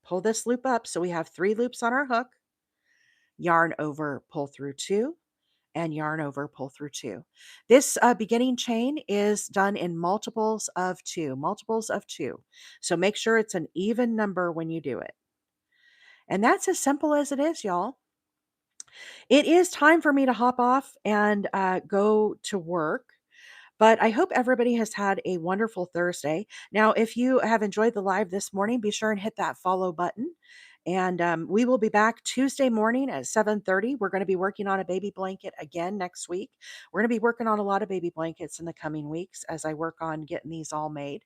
A: pull this loop up. So we have 3 loops on our hook, yarn over, pull through 2, and yarn over, pull through 2. This beginning chain is done in multiples of 2, multiples of 2. So make sure it's an even number when you do it. And that's as simple as it is, y'all. It is time for me to hop off and go to work. But I hope everybody has had a wonderful Thursday. Now, if you have enjoyed the live this morning, be sure and hit that follow button. And we will be back Tuesday morning at 7:30. We're going to be working on a baby blanket again next week. We're going to be working on a lot of baby blankets in the coming weeks as I work on getting these all made.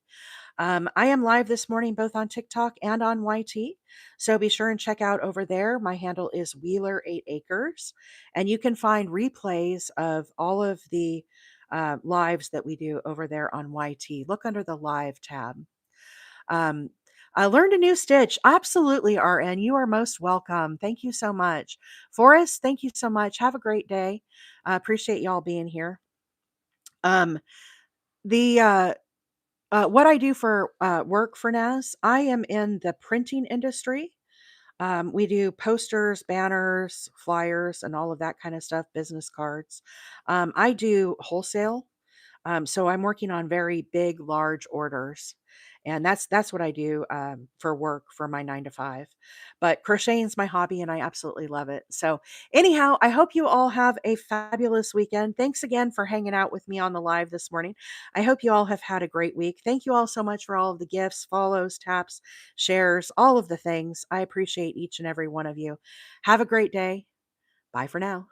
A: I am live this morning both on TikTok and on YT. So be sure and check out over there. My handle is Wheeler8Acres. And you can find replays of all of the lives that we do over there on YT. Look under the live tab. I learned a new stitch. Absolutely, RN. You are most welcome. Thank you so much. Forrest, thank you so much. Have a great day. I appreciate y'all being here. The what I do for work for NAS, I am in the printing industry. We do posters, banners, flyers, and all of that kind of stuff, business cards. I do wholesale. So I'm working on very big, large orders. And that's what I do for work for my 9 to 5. But crocheting is my hobby and I absolutely love it. So, anyhow, I hope you all have a fabulous weekend. Thanks again for hanging out with me on the live this morning. I hope you all have had a great week. Thank you all so much for all of the gifts, follows, taps, shares, all of the things. I appreciate each and every one of you. Have a great day. Bye for now.